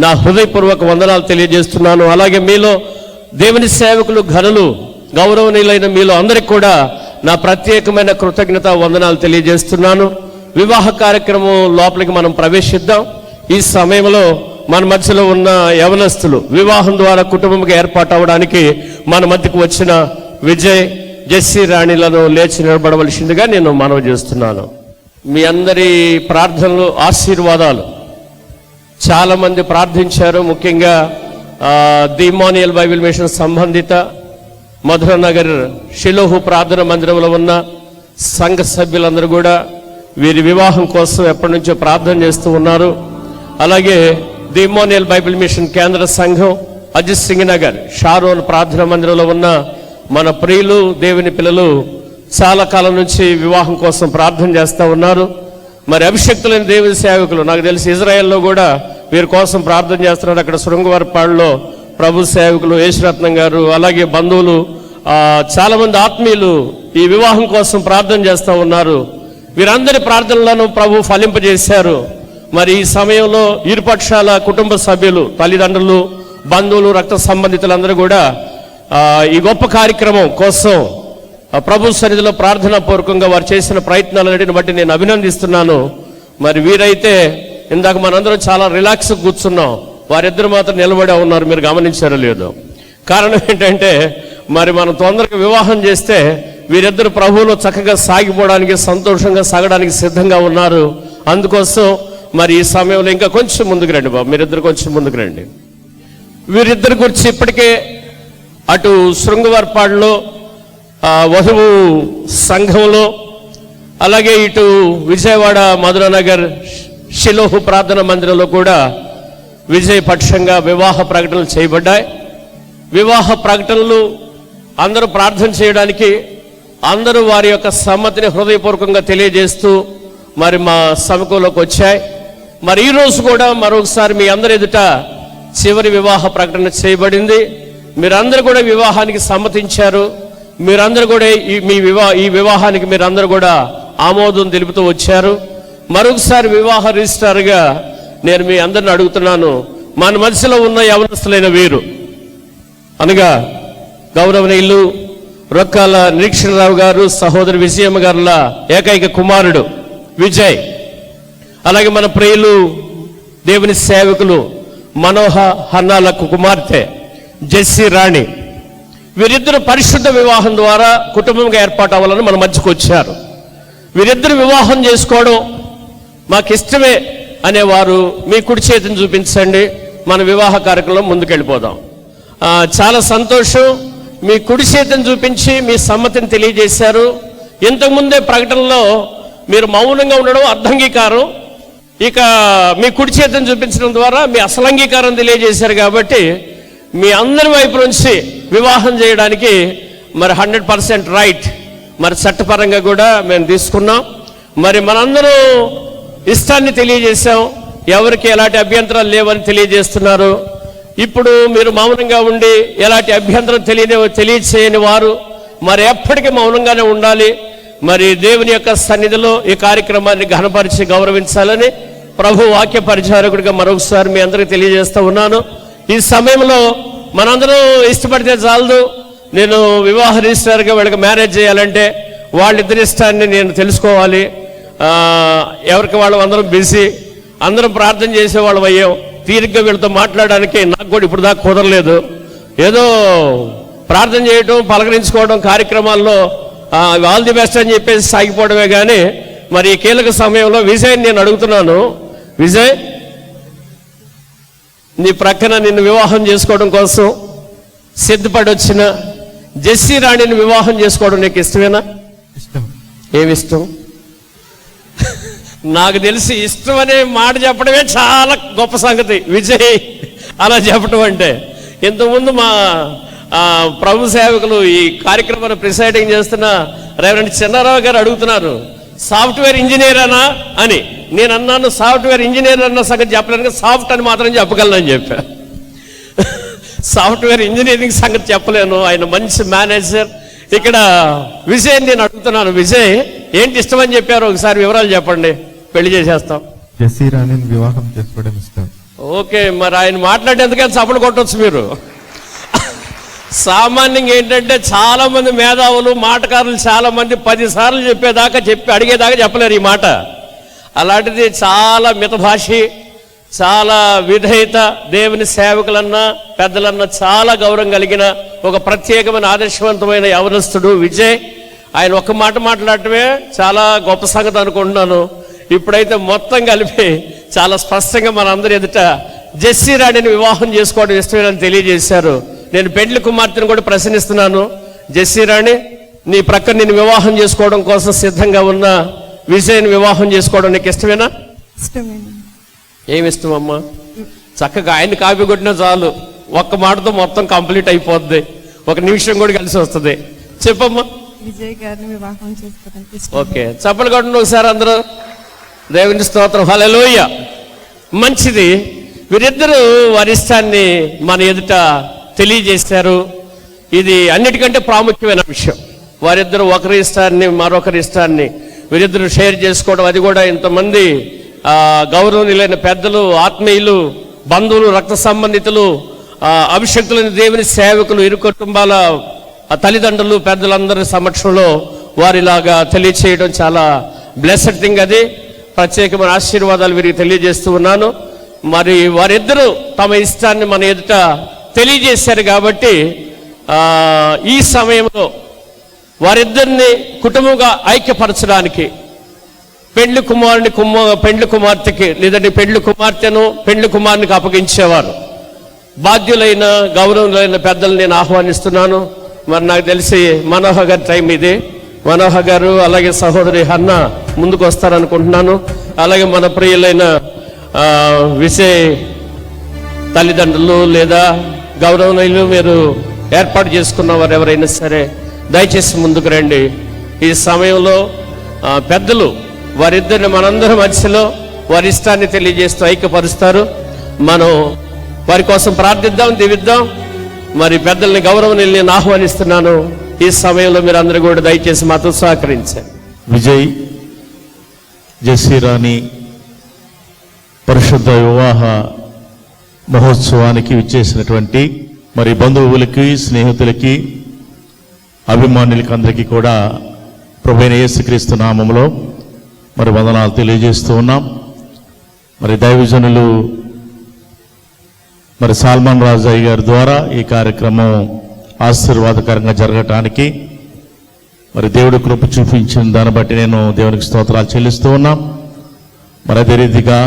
నా హృదయపూర్వక వందనాలు తెలియజేస్తున్నాను. అలాగే మీలో దేవుని సేవకులు, ఘనులు, గౌరవనీయులైన మీలో అందరికీ కూడా నా ప్రత్యేకమైన కృతజ్ఞత వందనాలు తెలియజేస్తున్నాను. వివాహ కార్యక్రమం లోపలికి మనం ప్రవేశిద్దాం. ఈ సమయంలో మన మధ్యలో ఉన్న యవనస్తులు వివాహం ద్వారా కుటుంబంగా ఏర్పాటు అవడానికి మన మధ్యకు వచ్చిన విజయ్, జెస్సీ రాణిలను లేచి నిలబడవలసిందిగా నేను మనవి చేస్తున్నాను. మీ అందరి ప్రార్థనలు, ఆశీర్వాదాలు. చాలా మంది ప్రార్థించారు. ముఖ్యంగా ది ఇమ్మాన్యుయల్ బైబిల్ మిషన్ సంబంధిత మధురనగర్ షిలోహు ప్రార్థన మందిరంలో ఉన్న సంఘ సభ్యులందరూ కూడా వీరి వివాహం కోసం ఎప్పటి నుంచో ప్రార్థన చేస్తూ ఉన్నారు. అలాగే ది ఇమ్మాన్యుయల్ బైబిల్ మిషన్ కేంద్ర సంఘం అజిత్ సింగ్ నగర్ షారోన్ ప్రార్థన మందిరంలో ఉన్న మన ప్రియులు, దేవుని పిల్లలు చాలా కాలం నుంచి వివాహం కోసం ప్రార్థన చేస్తూ ఉన్నారు. మరి అభిషక్తులైన దేవుని సేవకులు, నాకు తెలిసి ఇజ్రాయెల్లో కూడా వీరి కోసం ప్రార్థన చేస్తున్నారు. అక్కడ శృంగవరపాడులో ప్రభు సేవకులు యేసురత్నం గారు, అలాగే బంధువులు, చాలా మంది ఆత్మీయులు ఈ వివాహం కోసం ప్రార్థన చేస్తూ ఉన్నారు. వీరందరి ప్రార్థనలను ప్రభు ఫలింపజేశారు. మరి ఈ సమయంలో ఇరుపక్షాల కుటుంబ సభ్యులు, తల్లిదండ్రులు, బంధువులు, రక్త సంబంధితులందరూ కూడా ఈ గొప్ప కార్యక్రమం కోసం ప్రభు సన్నిధిలో ప్రార్థనా పూర్వకంగా వారు చేసిన ప్రయత్నాలన్నిటిని బట్టి నేను అభినందిస్తున్నాను. మరి వీరైతే ఇందాక మనందరం చాలా రిలాక్స్ కూర్చున్నాం, వారిద్దరు మాత్రం నిలబడే ఉన్నారు. మీరు గమనించారో లేదో? కారణం ఏంటంటే మరి మనం తొందరగా వివాహం చేస్తే వీరిద్దరు ప్రభువులో చక్కగా సాగిపోవడానికి, సంతోషంగా సాగడానికి సిద్ధంగా ఉన్నారు. అందుకోసం మరి ఈ సమయంలో ఇంకా కొంచెం ముందుకు రండి బాబు, మీరిద్దరు కొంచెం ముందుకు రండి. వీరిద్దరి గురించి ఇప్పటికే అటు శృంగవరపాడులో వధువు సంఘంలో, అలాగే ఇటు విజయవాడ మధురనగర్ షిలోహు ప్రార్థన మందిరంలో కూడా విజయపక్షంగా వివాహ ప్రకటనలు చేయబడ్డాయి. వివాహ ప్రకటనలు అందరూ ప్రార్థన చేయడానికి, అందరూ వారి యొక్క సమ్మతిని హృదయపూర్వకంగా తెలియజేస్తూ మరి మా సమూహంలోకి వచ్చాయి. మరి ఈరోజు కూడా మరొకసారి మీ అందరి ఎదుట చివరి వివాహ ప్రకటన చేయబడింది. మీరందరూ కూడా వివాహానికి సమ్మతించారు. మీరందరూ కూడా ఈ వివాహానికి మీరందరూ కూడా ఆమోదం తెలుపుతూ వచ్చారు. మరొకసారి వివాహ రిజిస్ట్రార్గా నేను మీ అందరిని అడుగుతున్నాను, మన మధ్యలో ఉన్న యవనస్తులైన వీరు అనగా గౌరవనీయులు రొక్కాల నిరీక్షణరావు గారు, సహోదరి విజయమ్మ గారుల ఏకైక కుమారుడు విజయ్, అలాగే మన ప్రియులు దేవుని సేవకులు మనోహ హన్నాల కుమార్తె జెస్సీ రాణి, వీరిద్దరు పరిశుద్ధ వివాహం ద్వారా కుటుంబంగా ఏర్పాటు అవ్వాలని మన మధ్యకు వచ్చారు. వీరిద్దరు వివాహం చేసుకోవడం మాకు ఇష్టమే అనేవారు మీ కుడి చేతిని చూపించండి, మన వివాహ కార్యక్రమంలో ముందుకెళ్ళిపోదాం. చాలా సంతోషం, మీ కుడి చేతిని చూపించి మీ సమ్మతిని తెలియజేశారు. ఇంతకుముందే ప్రకటనలో మీరు మౌనంగా ఉండడం అర్ధంగీకారం, ఇక మీ కుడి చేతిని చూపించడం ద్వారా మీ అసలంగీకారం తెలియజేశారు. కాబట్టి మీ అందరి వైపు నుంచి వివాహం చేయడానికి మరి 100% రైట్ మరి చట్టపరంగా కూడా మేము తీసుకున్నాం. మరి మనందరూ ఇష్టాన్ని తెలియజేశాం, ఎవరికి ఎలాంటి అభ్యంతరాలు లేవని తెలియజేస్తున్నారు. ఇప్పుడు మీరు మౌనంగా ఉండి ఎలాంటి అభ్యంతరం తెలియచేయని వారు మరి ఎప్పటికీ మౌనంగానే ఉండాలి. మరి దేవుని యొక్క సన్నిధిలో ఈ కార్యక్రమాన్ని ఘనపరిచి గౌరవించాలని ప్రభు వాక్య పరిచారకుడిగా మరొకసారి మీ అందరికీ తెలియజేస్తూ ఉన్నాను. ఈ సమయంలో మనందరం ఇష్టపడితే చాలదు. నేను వివాహ రిజిస్ట్రార్గా వీళ్ళకి మ్యారేజ్ చేయాలంటే వాళ్ళిద్దరి ఇష్టాన్ని నేను తెలుసుకోవాలి. ఎవరికి వాళ్ళు అందరం బిజీ, అందరం ప్రార్థన చేసేవాళ్ళం అయ్యాం. తీరిగ్గా వీళ్ళతో మాట్లాడడానికి నాకు కూడా ఇప్పుడు దాకా కుదరలేదు. ఏదో ప్రార్థన చేయడం, పలకరించుకోవడం, కార్యక్రమాల్లో ఆల్ ది బెస్ట్ అని చెప్పేసి సాగిపోవడమే. కానీ మరి ఈ కీలక సమయంలో విజయ్ నేను అడుగుతున్నాను, విజయ్ నీ ప్రక్కన నిన్ను వివాహం చేసుకోవడం కోసం సిద్ధపడి వచ్చిన జెస్సీ రాణిని వివాహం చేసుకోవడం నీకు ఇష్టమేనా? ఏమిష్టం? నాకు తెలిసి ఇష్టం అనే మాట చెప్పడమే చాలా గొప్ప సంగతి విజయ్ అలా చెప్పడం అంటే. ఇంతకుముందు మా ప్రభు సేవకులు ఈ కార్యక్రమాన్ని ప్రిసైడింగ్ చేస్తున్న రెవరెండ్ చిన్నారావు గారు అడుగుతున్నారు, సాఫ్ట్వేర్ ఇంజనీర్ అనా అని. నేను అన్నాను, సాఫ్ట్వేర్ ఇంజనీర్ అన్న సంగతి చెప్పలేను, సాఫ్ట్ అని మాత్రం చెప్పగలను చెప్పా. సాఫ్ట్వేర్ ఇంజనీరింగ్ సంగతి చెప్పలేను, ఆయన మంచి మేనేజర్. ఇక్కడ విజయ్ నేను అడుగుతున్నాను, విజయ్ ఏంటి ఇష్టం అని చెప్పారు, ఒకసారి వివరాలు చెప్పండి, పెళ్లి చేసేస్తాం. జెస్సీ రాణిని వివాహం చేసుకోవడం ఇష్టం. ఓకే, మరి ఆయన మాట్లాడేందుకని చప్పలు కొట్టవచ్చు మీరు. సామాన్యంగా ఏంటంటే చాలా మంది మేధావులు మాటకారులు చాలా మంది 10 సార్లు చెప్పి అడిగేదాకా చెప్పలేరు ఈ మాట. అలాంటిది చాలా మితభాషి, చాలా విధేయత, దేవుని సేవకులన్నా పెద్దలన్నా చాలా గౌరవం కలిగిన ఒక ప్రత్యేకమైన ఆదర్శవంతమైన యవనస్తుడు విజయ్. ఆయన ఒక్క మాట మాట్లాడటమే చాలా గొప్ప సంగతి అనుకుంటున్నాను. ఇప్పుడైతే మొత్తం కలిపి చాలా స్పష్టంగా మనందరి ఎదుట జెస్సీ రాణిని వివాహం చేసుకోవడం ఇష్టమేనని తెలియజేశారు. నేను పెండ్లి కుమార్తెను కూడా ప్రశ్నిస్తున్నాను, జెస్సీ రాణి నీ ప్రక్కన నేను వివాహం చేసుకోవడం కోసం సిద్ధంగా ఉన్న విజయ్ని వివాహం చేసుకోవడం నీకు ఇష్టమేనా? ఏమి ఇష్టం అమ్మా? చక్కగా ఆయన కాపీ కొట్టినా చాలు, ఒక్క మాటతో మొత్తం కంప్లీట్ అయిపోద్ది, ఒక నిమిషం కూడా కలిసి వస్తుంది. చెప్పమ్మా. విజయ్ గారిని వివాహం చేసుకోవడానికి. ఓకే, చప్పలు కొట్టండి ఒకసారి అందరూ. దేవుని స్తోత్రం, హల్లెలూయా. మంచిది, వీరిద్దరూ వారి ఇష్టాన్ని మన ఎదుట తెలియజేశారు. ఇది అన్నిటికంటే ప్రాముఖ్యమైన విషయం. వారిద్దరూ ఒకరి ఇష్టాన్ని మరొకరి ఇష్టాన్ని వీరిద్దరూ షేర్ చేసుకోవడం, అది కూడా ఇంతమంది గౌరవనీయులైన పెద్దలు, ఆత్మీయులు, బంధువులు, రక్త సంబంధితులు, అభిషక్తులైన దేవుని సేవకులు, ఇరు కుటుంబాల తల్లిదండ్రులు, పెద్దలందరి సమక్షంలో వారిలాగా తెలియచేయడం చాలా బ్లెస్డ్ థింగ్. అది ప్రత్యేకమైన ఆశీర్వాదాలు వీరికి తెలియజేస్తూ ఉన్నాను. మరి వారిద్దరూ తమ ఇష్టాన్ని మన ఎదుట తెలియజేశారు కాబట్టి ఈ సమయంలో వారిద్దరిని కుటుంబంగా ఐక్యపరచడానికి పెండ్లి కుమార్తెకి లేదంటే పెండ్లి కుమార్తెను పెండ్లి కుమారునికి అప్పగించేవారు బాధ్యులైన గౌరవులైన పెద్దలు నేను ఆహ్వానిస్తున్నాను. మరి నాకు తెలిసి మనోహర్ గారి టైం ఇది. మనోహర్ గారు అలాగే సహోదరి హన్న ముందుకు వస్తారనుకుంటున్నాను. అలాగే మన ప్రియులైన విజయ్ తల్లిదండ్రులు లేదా గౌరవనీయులు మీరు ఏర్పాటు చేసుకున్న వారు ఎవరైనా సరే దయచేసి ముందుకు రండి. ఈ సమయంలో పెద్దలు వారిద్దరిని మనందరి మధ్యలో వారి ఇష్టాన్ని తెలియజేస్తూ ఐక్యపరుస్తారు. మనం వారి కోసం ప్రార్థిద్దాం, దీవిద్దాం. మరి పెద్దల్ని గౌరవనీయుల్ని నేను ఆహ్వానిస్తున్నాను. ఈ సమయంలో మీరు అందరూ కూడా దయచేసి మాతో సహకరించండి. విజయ్ జెస్సీరాణి పరిశుద్ధ వివాహ మహోత్సవానికి విచ్చేసినటువంటి మరి బంధువులకి, స్నేహితులకి, అభిమానులకి అందరికీ కూడా ప్రభువైన యేసుక్రీస్తు నామములో మరి వందనాలు తెలియజేస్తూ ఉన్నాం. మరి దైవజనులు మరి సాల్మన్ రాజయ్య గారి ద్వారా ఈ కార్యక్రమం ఆశీర్వాదకరంగా జరగటానికి మరి దేవుడు కృప చూపించిన దాన్ని బట్టి నేను దేవునికి స్తోత్రాలు చెల్లిస్తూ ఉన్నాం. మరి అదే రీతిగా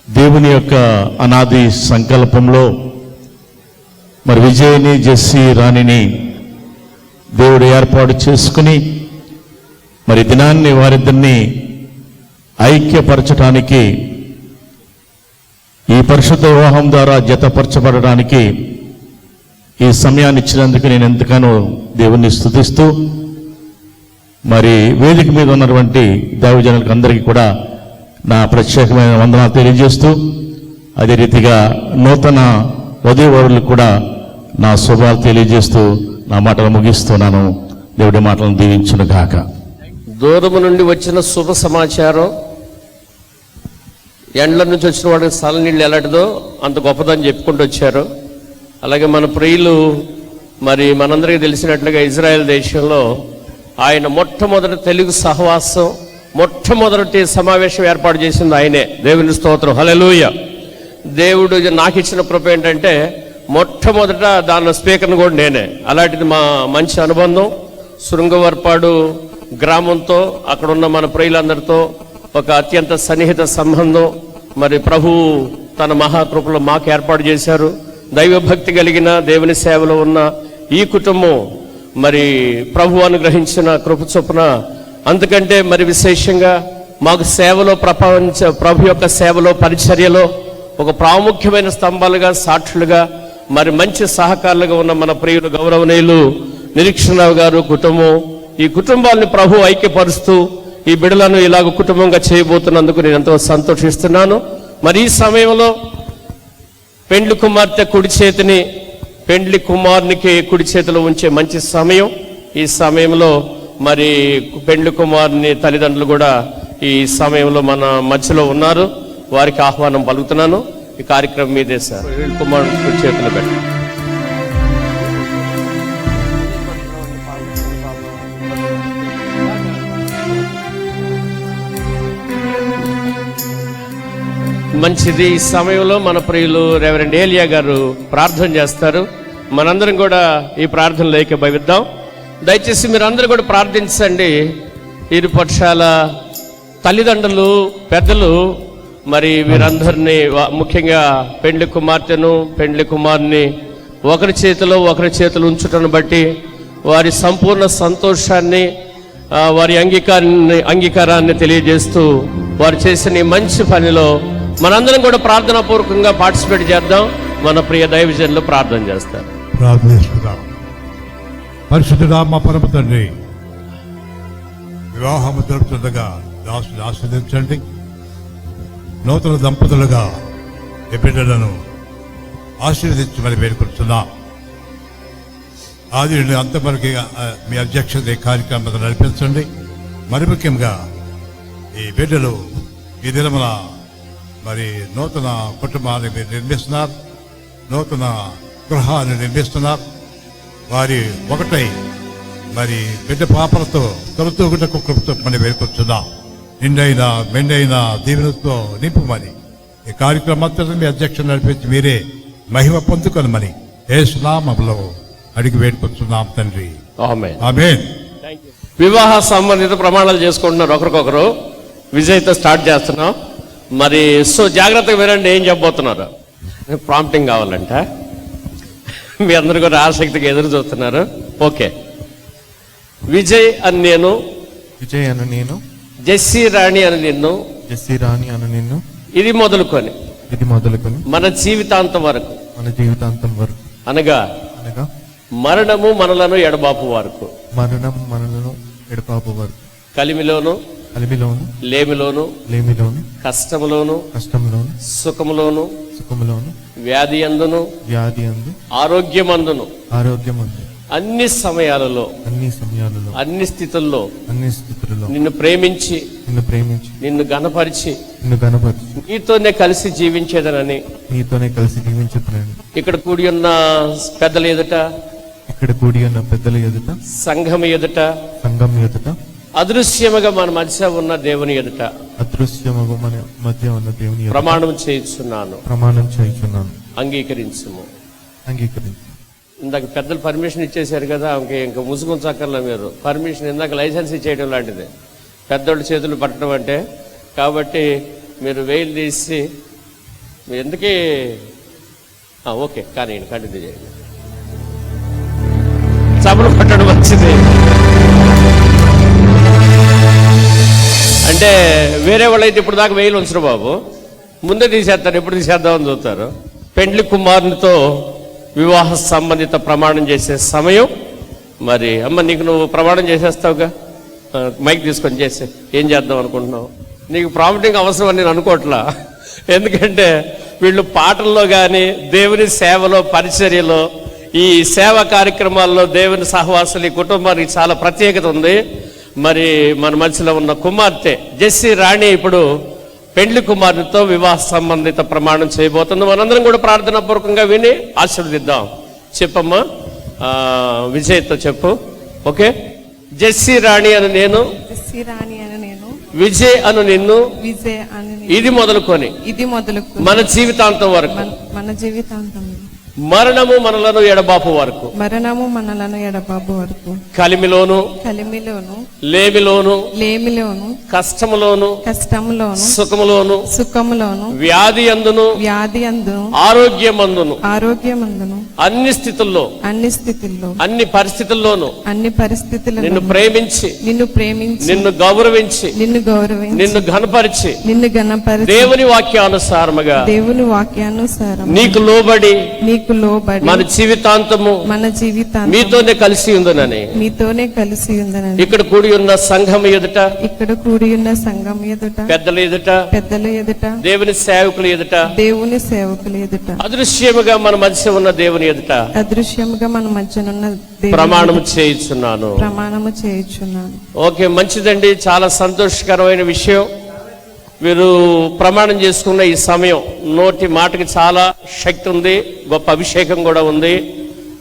దేవుని యొక్క అనాది సంకల్పంలో మరి విజయ్ని, జెస్సీ రాణిని దేవుడు ఏర్పాటు చేసుకుని మరి దినాన్ని వారిద్దరిని ఐక్యపరచడానికి, ఈ పరిశుద్ధ వివాహం ద్వారా జతపరచబడడానికి ఈ సమయాన్ని ఇచ్చినందుకు నేను ఎంతగానో దేవుణ్ణి స్తుతిస్తూ మరి వేదిక మీద ఉన్నటువంటి దైవజనులకు అందరికీ కూడా నా ప్రత్యేకమైన వందనాలు తెలియజేస్తూ, అదే రీతిగా నూతన వధూవరులకు కూడా నా శుభాలు తెలియజేస్తూ నా మాటలు ముగిస్తున్నాను. దేవుడి మాటలను దీవించును గాక. దూరము నుండి వచ్చిన శుభ సమాచారం, ఎండ్ల నుంచి వచ్చిన వాడికి స్థల నీళ్ళు ఎలాంటిదో అంత గొప్పదని చెప్పుకుంటూ వచ్చారు. అలాగే మన ప్రియులు మరి మనందరికీ తెలిసినట్లుగా ఇజ్రాయెల్ దేశంలో ఆయన మొట్టమొదటి తెలుగు సహవాసం, మొట్టమొదటి సమావేశం ఏర్పాటు చేసింది ఆయనే. దేవుని స్తోత్రం, హల్లెలూయా. దేవుడు నాకు ఇచ్చిన కృప ఏంటంటే మొట్టమొదట దాని స్పీకర్ని కూడా నేనే. అలాంటిది మా మంచి అనుబంధం. శృంగవర్పాడు గ్రామంతో అక్కడ ఉన్న మన ప్రియులందరితో ఒక అత్యంత సన్నిహిత సంబంధం మరి ప్రభువు తన మహాకృపలో మాకు ఏర్పాటు చేశారు. దైవభక్తి కలిగిన దేవుని సేవలో ఉన్న ఈ కుటుంబం మరి ప్రభు అనుగ్రహించిన కృప చొప్పున అందుకంటే మరి విశేషంగా మాకు సేవలో ప్రభు యొక్క సేవలో పరిచర్యలో ఒక ప్రాముఖ్యమైన స్తంభాలుగా, సాక్షులుగా, మరి మంచి సహకారులుగా ఉన్న మన ప్రియులు గౌరవనీయులు నిరీక్షణరావు గారు కుటుంబం, ఈ కుటుంబాన్ని ప్రభు ఐక్యపరుస్తూ ఈ బిడ్డలను ఇలాగ కుటుంబంగా చేయబోతున్నందుకు నేను ఎంతో సంతోషిస్తున్నాను. మరి ఈ సమయంలో పెండ్లి కుమార్తె కుడి చేతిని పెండ్లి కుమారునికి కుడి చేతిలో ఉంచే మంచి సమయం. ఈ సమయంలో మరి పెండ్లి కుమారుని తల్లిదండ్రులు కూడా ఈ సమయంలో మన మధ్యలో ఉన్నారు. వారికి ఆహ్వానం పలుకుతున్నాను. ఈ కార్యక్రమం మీదే సార్. పెండ్లి కుమారుని కుడి చేతిలో పెట్టి మంచిది. ఈ సమయంలో మన ప్రియులు రెవరెండ్ ఏలియా గారు ప్రార్థన చేస్తారు. మనందరం కూడా ఈ ప్రార్థనలో ఏకీభవిద్దాం. దయచేసి మీరు అందరూ కూడా ప్రార్థించండి. ఇరు పక్షాల తల్లిదండ్రులు, పెద్దలు మరి వీరందరినీ, ముఖ్యంగా పెండ్లి కుమార్తెను, పెండ్లి కుమారుని ఒకరి చేతిలో ఉంచుటను బట్టి వారి సంపూర్ణ సంతోషాన్ని, వారి అంగీకారాన్ని తెలియజేస్తూ వారు చేసిన ఈ మంచి పనిలో మనందరం కూడా ప్రార్థనాపూర్వకంగా పార్టిసిపేట్ చేద్దాం. మన ప్రియ దైవజనులు ప్రార్థన చేస్తారు. ప్రార్థిస్తున్నాం. పరిశుద్ధుడా మా పరమ తండ్రి, వివాహము జరుపుతుండగా దాసుని ఆస్వాదించండి. నూతన దంపతులుగా ఈ బిడ్డలను ఆశీర్వదించమని వేడుకుంటున్నా. ఆది నుండి అంతవరకు మీ అధ్యక్షత ఈ కార్యక్రమం నడిపించండి. మరి ముఖ్యంగా ఈ బిడ్డలు ఈ దినమున మరి నూతన కుటుంబాన్ని మీరు నిర్మిస్తున్నారు, నూతన గృహాన్ని నిర్మిస్తున్నారు. వారి ఒకటై మరి బిడ్డ పాపలతో తొలతూగుటకు కృపతో మనం వేడుకొచ్చున్నాం. నిండైన మెండైన దీవెనతో నింపుమని ఈ కార్యక్రమంతో మీ అధ్యక్షులు నడిపించి మీరే మహిమ పొందుకొనమని యేసు నామములో అడిగి వేడుకొచ్చున్నాం తండ్రి. ఆమేన్. వివాహ సంబంధిత ప్రమాణాలు చేసుకుంటున్నారు ఒకరికొకరు. విజయ్తో స్టార్ట్ చేస్తున్నాం. మరి జాగ్రత్తగా వినండి ఏం చెప్పబోతున్నారు. ప్రాంప్టింగ్ కావాలంట. మీ అందరూ కూడా ఆసక్తిగా ఎదురు చూస్తున్నారు. ఓకే. విజయ్ అని నేను, విజయ్ అను నేను, జెస్సీ రాణి అని నిన్ను, జెస్సీ రాణి అను నిన్ను, ఇది మొదలుకొని మన జీవితాంతం వరకు అనగా మరణము మనలను ఎడబాపు వరకు, కలిమిలోను లేమిలోను కష్టములోను సుఖములోను సుఖములోను వ్యాధి అందును వ్యాధి అందు ఆరోగ్యమందును ఆరోగ్యమందు అన్ని సమయాలలో అన్ని సమయాలలో అన్ని స్థితుల్లో అన్ని స్థితులలో నిన్ను ప్రేమించి నిన్ను గణపరిచి నిన్ను గణపరిచి నీతోనే కలిసి జీవించేదనని నీతోనే కలిసి జీవించుతున్నాను. ఇక్కడ కూడి ఉన్న పెద్దల ఎదుట, ఇక్కడ కూడి ఉన్న పెద్దల ఎదుట, సంఘం ఎదుట, సంఘం ఎదుట, అదృశ్యముగా మన మధ్య ఉన్న దేవుని ఎదుట అదృశ్యముగా మన మధ్య ఉన్న దేవుని ఎదుట ప్రమాణం చేయుచున్నాను. అంగీకరించుము. ఇందాక పెద్దలు పర్మిషన్ ఇచ్చేశారు కదా, ఇంకా ముసుగుంచక్కర్లా మీరు. పర్మిషన్ ఇందాక లైసెన్స్ ఇచ్చేయడం లాంటిది పెద్దోళ్ళ చేతులు పట్టడం అంటే. కాబట్టి మీరు వెయిల్ తీసి ఎందుకే ఓకే కానీ కంటిన్యూ చేయండి. చమురు పట్టడం వచ్చింది అంటే వేరే వాళ్ళైతే ఇప్పుడు దాకా వెయిల్ ఉంచరు బాబు, ముందే తీసేస్తారు, ఎప్పుడు తీసేద్దామని చూస్తారు. పెండ్లి కుమారునితో వివాహ సంబంధిత ప్రమాణం చేసే సమయం. మరి అమ్మ నీకు నువ్వు ప్రమాణం చేసేస్తావుగా, మైక్ తీసుకొని చేసే ఏం చేద్దాం అనుకుంటున్నావు? నీకు ప్రాంప్టింగ్ అవసరం అని నేను అనుకోవట్లా. ఎందుకంటే వీళ్ళు పాటల్లో కానీ దేవుని సేవలో పరిచర్యలో ఈ సేవా కార్యక్రమాల్లో దేవుని సహవాసులు ఈ కుటుంబానికి చాలా ప్రత్యేకత ఉంది. మరి మన మధ్యలో ఉన్న కుమార్తె జెస్సీ రాణి ఇప్పుడు పెండ్లి కుమారునితో వివాహ సంబంధిత ప్రమాణం చేయబోతుంది. మనందరం కూడా ప్రార్థనాపూర్వకంగా విని ఆశీర్వదిద్దాం. చెప్పమ్మా, విజయ్తో చెప్పు. ఓకే. జెస్సీ రాణి అని నేను, విజయ్ అను నిన్ను, ఇది మొదలుకొని మన జీవితాంతం వరకు, మరణము మనలను ఎడబాపు వరకు, కలిమిలోను లేమిలోను కష్టములోను సుఖములోను వ్యాధి అందును ఆరోగ్యమందును అన్ని స్థితుల్లో అన్ని పరిస్థితుల్లోనూ నిన్ను ప్రేమించి నిన్ను గౌరవించి నిన్ను ఘనపరిచి దేవుని వాక్యానుసారముగా నీకు లోబడి మన జీవితాంతము మీతోనే కలిసి ఉందనని ఇక్కడ కూడి ఉన్న సంఘం ఎదుట, పెద్దల ఎదుట, దేవుని సేవకుల ఎదుట, అదృశ్యముగా మన మధ్య ఉన్న దేవుని ఎదుట ప్రమాణము చేయుచున్నాను. ఓకే, మంచిదండి. చాలా సంతోషకరమైన విషయం. వీరు ప్రమాణం చేసుకున్న ఈ సమయం, నోటి మాటకి చాలా శక్తి ఉంది, గొప్ప అభిషేకం కూడా ఉంది.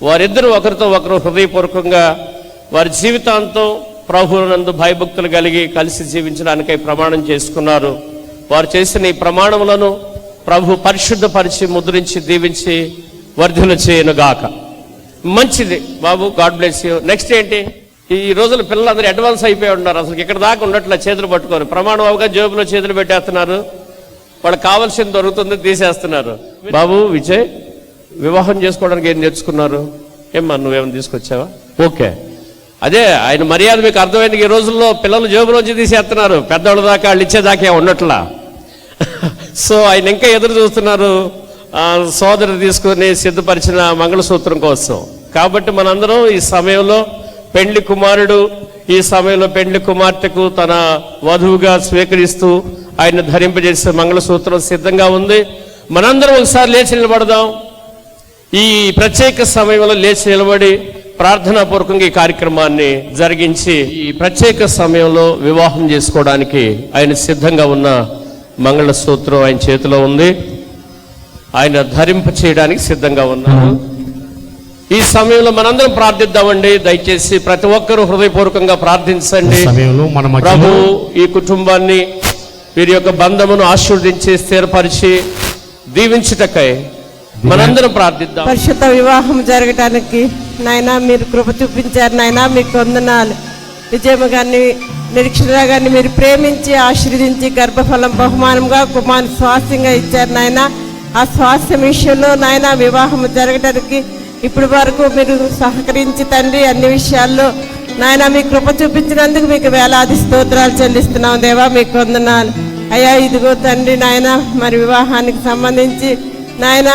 వారిద్దరూ ఒకరితో ఒకరు హృదయపూర్వకంగా వారి జీవితాంతం ప్రభువునందు భయభక్తులు కలిగి కలిసి జీవించడానికై ప్రమాణం చేసుకున్నారు. వారు చేసిన ఈ ప్రమాణములను ప్రభు పరిశుద్ధపరిచి ముద్రించి దీవించి వర్ధన చేయనుగాక. మంచిది బాబు, గాడ్ బ్లెస్ యూ. నెక్స్ట్ ఏంటి? ఈ రోజుల పిల్లలందరూ అడ్వాన్స్ అయిపోయి ఉన్నారు. అసలు ఇక్కడ దాకా ఉన్నట్ల చేతులు పట్టుకొని ప్రమాణం అవగా జేబులో చేతులు పెట్టేస్తున్నారు. వాళ్ళకి కావాల్సింది దొరుకుతుంది, తీసేస్తున్నారు. బాబు విజయ్, వివాహం చేసుకోవడానికి ఏం నేర్చుకున్నారు? ఏమ్మా, నువ్వేమైనా తీసుకొచ్చావా? ఓకే, అదే ఆయన మర్యాద మీకు అర్థమైంది. ఈ రోజుల్లో పిల్లలు జేబులోంచి తీసేస్తున్నారు, పెద్దవాళ్ళ దాకా వాళ్ళు ఇచ్చేదాకా ఉన్నట్లా. సో ఆయన ఇంకా ఎదురు చూస్తున్నారు సోదరు తీసుకుని సిద్ధపరిచిన మంగళసూత్రం కోసం. కాబట్టి మనందరం ఈ సమయంలో పెండ్లి కుమారుడు ఈ సమయంలో పెండ్లి కుమార్తెకు తన వధువుగా స్వీకరిస్తూ ఆయన ధరింపజేసే మంగళసూత్రం సిద్ధంగా ఉంది. మనందరం ఒకసారి లేచి నిలబడదాం. ఈ ప్రత్యేక సమయంలో లేచి నిలబడి ప్రార్థనాపూర్వకంగా ఈ కార్యక్రమాన్ని జరిగించి ఈ ప్రత్యేక సమయంలో వివాహం చేసుకోవడానికి ఆయన సిద్ధంగా ఉన్న మంగళసూత్రం ఆయన చేతిలో ఉంది. ఆయన ధరింప చేయడానికి సిద్ధంగా ఉన్నారు. ఈ సమయంలో మనందరం ప్రార్థిద్దామండి. దయచేసి ప్రతి ఒక్కరూ హృదయపూర్వకంగా ప్రార్థించండి. ప్రభు ఈ కుటుంబాన్ని, వీరి యొక్క బంధమును ఆశీర్వదించి స్థిరపరిచి దీవించుటకై మనందరం ప్రార్థిద్దాం. పరిశుద్ధ వివాహం జరగడానికి నాయనా మీరు కృప చూపించారు. నాయనా మీకు వందనాలు. విజయమ్మ గారిని, నిరీక్షణ గారిని మీరు ప్రేమించి ఆశీర్వదించి గర్భఫలం బహుమానంగా కుమారుని స్వాస్థ్యంగా ఇచ్చారు. నాయన ఆ స్వాస్థ్యం విషయంలో నాయన వివాహం జరగడానికి ఇప్పటి వరకు మీరు సహకరించి తండ్రి అన్ని విషయాల్లో నాయన మీ కృప చూపించినందుకు మీకు వేలాది స్తోత్రాలు చెల్లిస్తున్నాం దేవా, మీకు వందనాలు అయ్యా. ఇదిగో తండ్రి నాయన మరి వివాహానికి సంబంధించి నాయన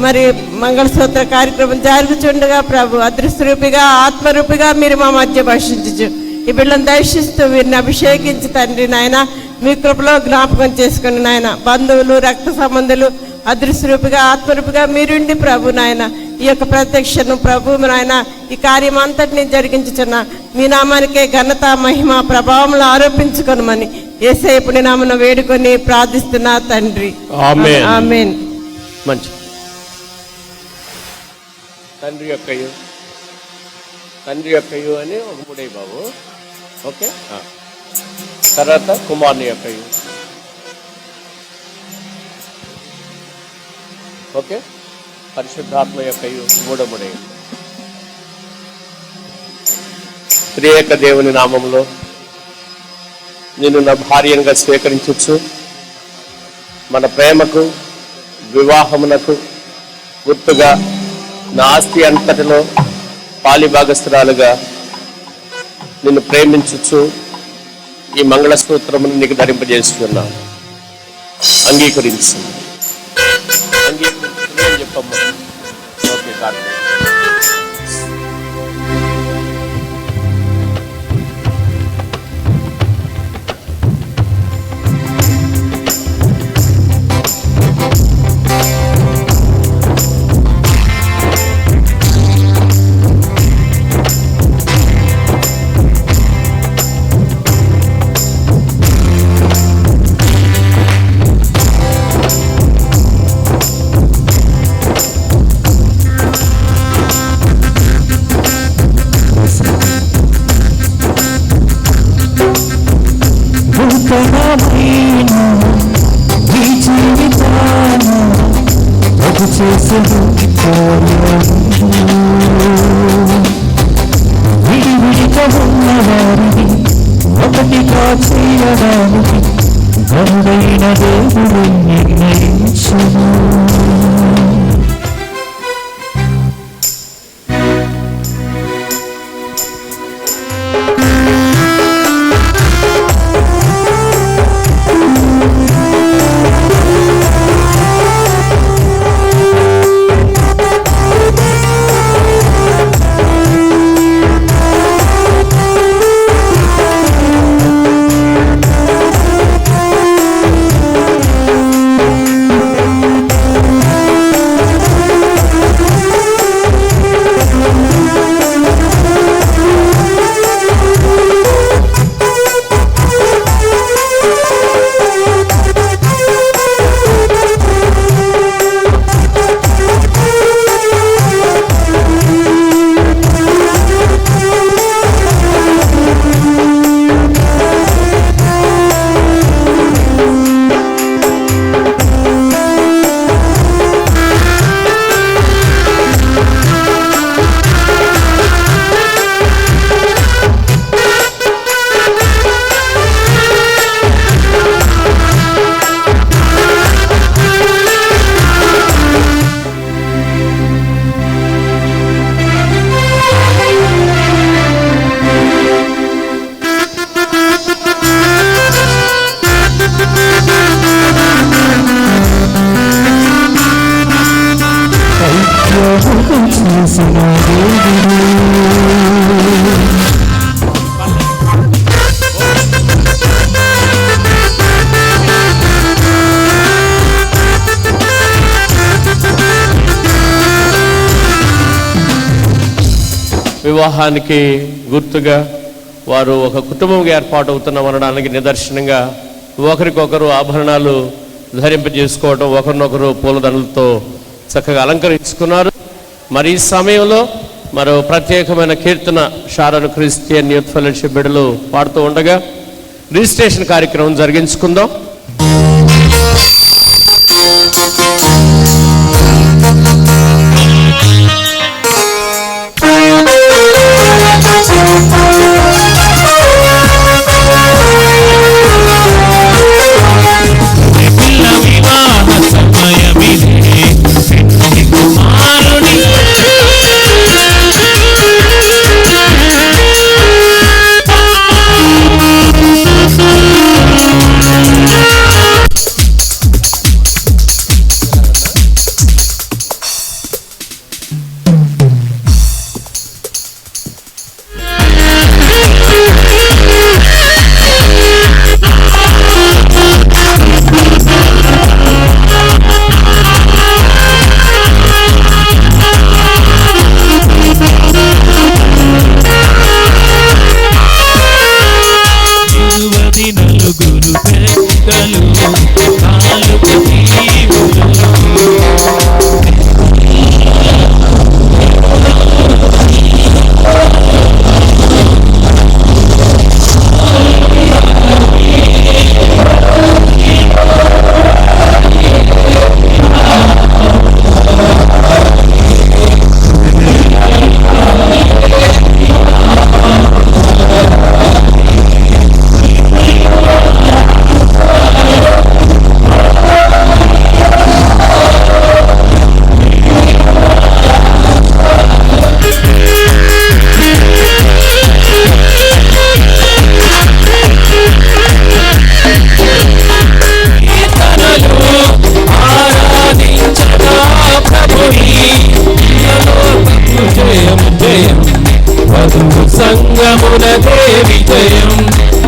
మరి మంగళసూత్ర కార్యక్రమం జరుగుతుండగా ప్రభు అదృశ్యరూపిగా ఆత్మరూపిగా మీరు మా మధ్య భాషించు ఈ బిడ్డలను దర్శిస్తూ వీరిని అభిషేకించి తండ్రి నాయన మీ కృపలో జ్ఞాపకం చేసుకుని నాయన బంధువులు, రక్త సంబంధులు, అదృశ్యరూపిగా ఆత్మరూపిగా మీరుండి ప్రభు నాయన ఈ యొక్క ప్రత్యక్షను ప్రభు నాయన ఈ కార్యం అంతటిని జరిగించుచున్న మీ నామానికే ఘనత మహిమ ప్రభావంలో ఆరోపించుకొనమని యేసయ్య పుణ్యనామమున వేడుకొని ప్రార్థిస్తున్నా తండ్రి. ఆమేన్. ఆమేన్. మంచి తండ్రి యొక్కయు అని ఒక మూడే బాబు. ఓకే, తర్వాత కుమారుని యొక్కయు. ఓకే, పరిశుద్ధాత్మ యొక్కయు మూడముడే. త్రియేక దేవుని నామములో నేను నా భార్యనుగా స్వీకరించవచ్చు. మన ప్రేమకు వివాహమునకు గుర్తుగా నా ఆస్తి అంతటిలో పాలిభాగస్తురాలుగా నిన్ను ప్రేమించచ్చు. ఈ మంగళసూత్రమును నీకు ధరింపజేస్తున్నాను. అంగీకరించు అని చెప్పమ్మా. ఓకే, కాదు ఒకటిగా చేయడానికి గరుడైన దేవుడు నిర్ణయించును. వివాహానికి గుర్తుగా వారు ఒక కుటుంబంగా ఏర్పాటు అవుతున్నామనడానికి నిదర్శనంగా ఒకరికొకరు ఆభరణాలు ధరింపజేసుకోవడం, ఒకరినొకరు పూలదండలతో చక్కగా అలంకరించుకున్నారు. మరి ఈ సమయంలో మరో ప్రత్యేకమైన కీర్తన షారోన్ క్రిస్టియన్ యూత్ ఫెలోషిప్ బిడ్డలు పాడుతూ ఉండగా రిజిస్ట్రేషన్ కార్యక్రమం జరిగించుకుందాం. కుమారుని సంగమునదే విజయం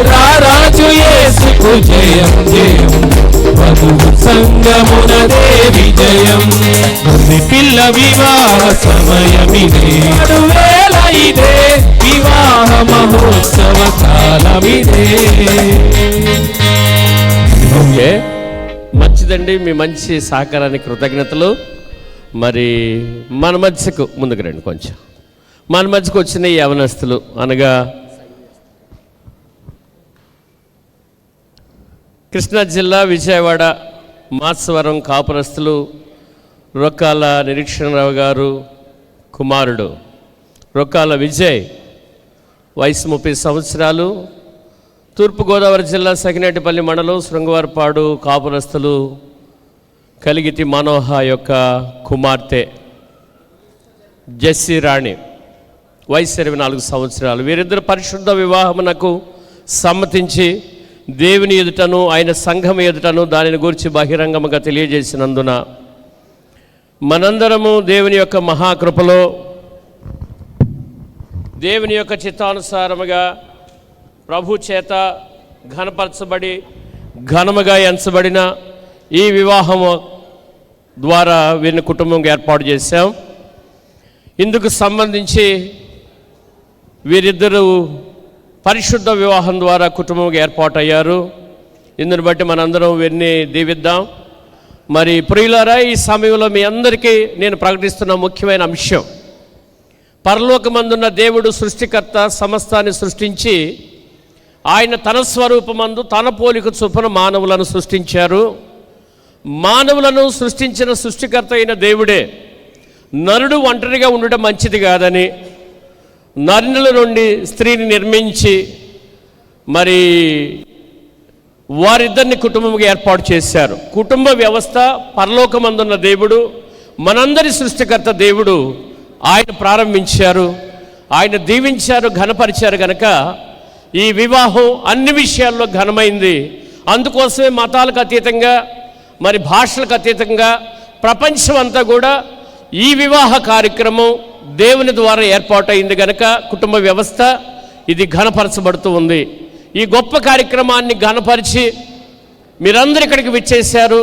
రారాజు యేసుకు జయం జయం వధువు సంగమునదే విజయం పిల్ల వివాహ సమయమిదే వేళ ఇదే వివాహ మహోత్సవ కాలమిదే. ఓకే, మంచిదండి. మీ మంచి సహకారానికి కృతజ్ఞతలు. మరి మన మధ్యకు ముందుకు రండి. కొంచెం మన మధ్యకు వచ్చిన ఈ యవనస్తులు అనగా కృష్ణా జిల్లా విజయవాడ మాత్స్వరం కాపురస్తులు రొక్కాల నిరీక్షణరావు గారు కుమారుడు రొక్కాల విజయ్, వయసు 30 సంవత్సరాలు, తూర్పుగోదావరి జిల్లా సకినేటిపల్లి మండలం శృంగవారపాడు కాపురస్తులు కలిగితి మనోహ యొక్క కుమార్తె జెస్సీ రాణి, వయసు 24 సంవత్సరాలు. వీరిద్దరు పరిశుద్ధ వివాహమునకు సమ్మతించి దేవుని ఎదుటను ఆయన సంఘం ఎదుటను దానిని గురించి బహిరంగముగా తెలియజేసినందున మనందరము దేవుని యొక్క మహాకృపలో దేవుని యొక్క చిత్తానుసారముగా ప్రభు చేత ఘనపరచబడి ఘనముగా ఎంచబడిన ఈ వివాహము ద్వారా వీరిని కుటుంబంగా ఏర్పాటు చేశాం. ఇందుకు సంబంధించి వీరిద్దరూ పరిశుద్ధ వివాహం ద్వారా కుటుంబంగా ఏర్పాటయ్యారు. ఇందుని బట్టి మనందరం వీరిని దీవిద్దాం. మరి ప్రియులారా, ఈ సమయంలో మీ అందరికీ నేను ప్రకటిస్తున్న ముఖ్యమైన అంశం, పరలోకమందున్న దేవుడు సృష్టికర్త సమస్తాన్ని సృష్టించి ఆయన తన స్వరూపమందు తన పోలిక చొప్పున మానవులను సృష్టించారు. మానవులను సృష్టించిన సృష్టికర్త అయిన దేవుడే నరుడు ఒంటరిగా ఉండడం మంచిది కాదని నరుల నుండి స్త్రీని నిర్మించి మరి వారిద్దరిని కుటుంబంగా ఏర్పాటు చేశారు. కుటుంబ వ్యవస్థ పరలోకమందున్న దేవుడు, మనందరి సృష్టికర్త దేవుడు ఆయన ప్రారంభించారు, ఆయన దీవించారు, ఘనపరిచారు. కనుక ఈ వివాహం అన్ని విషయాల్లో ఘనమైంది. అందుకోసమే మతాలకు అతీతంగా మరి భాషలకు అతీతంగా ప్రపంచం అంతా కూడా ఈ వివాహ కార్యక్రమం దేవుని ద్వారా ఏర్పాటైంది. కనుక కుటుంబ వ్యవస్థ ఇది ఘనపరచబడుతూ ఉంది. ఈ గొప్ప కార్యక్రమాన్ని ఘనపరిచి మీరందరూ ఇక్కడికి విచ్చేశారు.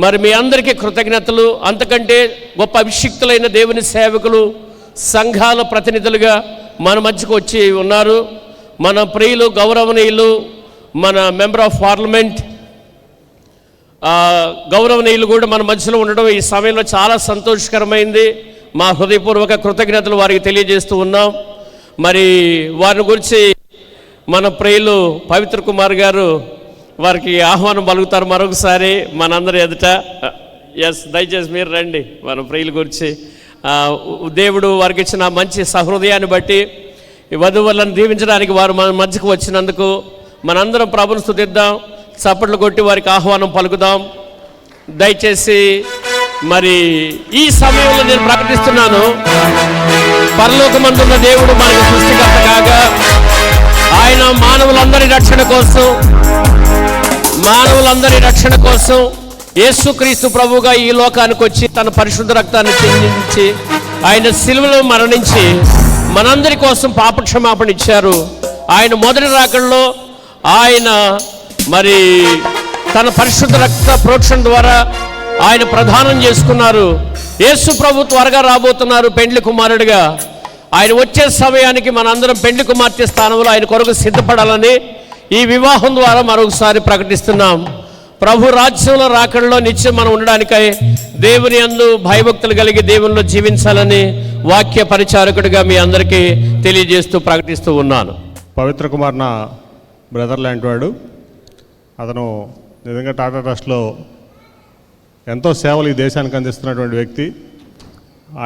మరి మీ అందరికీ కృతజ్ఞతలు. అంతకంటే గొప్ప అభిషిక్తులైన దేవుని సేవకులు, సంఘాల ప్రతినిధులుగా మన మధ్యకు వచ్చి ఉన్నారు. మన ప్రియులు, గౌరవనీయులు, మన మెంబర్ ఆఫ్ పార్లమెంట్ గౌరవనీయులు కూడా మన మధ్యలో ఉండడం ఈ సమయంలో చాలా సంతోషకరమైంది. మా హృదయపూర్వక కృతజ్ఞతలు వారికి తెలియజేస్తూ ఉన్నాం. మరి వారిని గురించి మన ప్రియులు పవిత్ర కుమార్ గారు వారికి ఆహ్వానం పలుకుతారు మరొకసారి మనందరి ఎదుట. ఎస్, దయచేసి మీరు రండి. మన ప్రియుల గురించి దేవుడు వారికి ఇచ్చిన మంచి సహృదయాన్ని బట్టి ఈ వధువులను దీవించడానికి వారు మన మధ్యకు వచ్చినందుకు మనందరం ప్రభువును స్తుతిద్దాం, చప్పట్లు కొట్టి వారికి ఆహ్వానం పలుకుదాం. దయచేసి మరి ఈ సమయంలో నేను ప్రకటిస్తున్నాను, పరలోకమందున్న దేవుడు మనకు సృష్టికర్త కాగా ఆయన మానవులందరి రక్షణ కోసం యేసుక్రీస్తు ప్రభువుగా ఈ లోకానికి వచ్చి తన పరిశుద్ధ రక్తాన్ని చెందించి ఆయన శిలువలో మరణించి మనందరి కోసం పాపక్షమాపణ ఇచ్చారు. ఆయన మొదటి రాకడలో ఆయన మరి తన పరిశుద్ధ రక్త ప్రోక్షణ ద్వారా ఆయన ప్రదానం చేసుకున్నారు. యేసు ప్రభు త్వరగా రాబోతున్నారు పెండ్లి కుమారుడిగా. ఆయన వచ్చే సమయానికి మనందరం పెండ్లి కుమార్తె స్థానంలో ఆయన కొరకు సిద్ధపడాలని ఈ వివాహం ద్వారా మరొకసారి ప్రకటిస్తున్నాం. ప్రభు రాజ్యంలో రాకడలో నిత్యం మనం ఉండడానికై దేవుని యందు భయభక్తులు కలిగి దేవునిలో జీవించాలని వాక్య పరిచారకుడిగా మీ అందరికీ తెలియజేస్తూ ప్రకటిస్తూ ఉన్నాను. పవిత్ర కుమార్ నా బ్రదర్ లాంటి వాడు. అతను నిజంగా టాటా ట్రస్ట్లో ఎంతో సేవలు ఈ దేశానికి అందిస్తున్నటువంటి వ్యక్తి.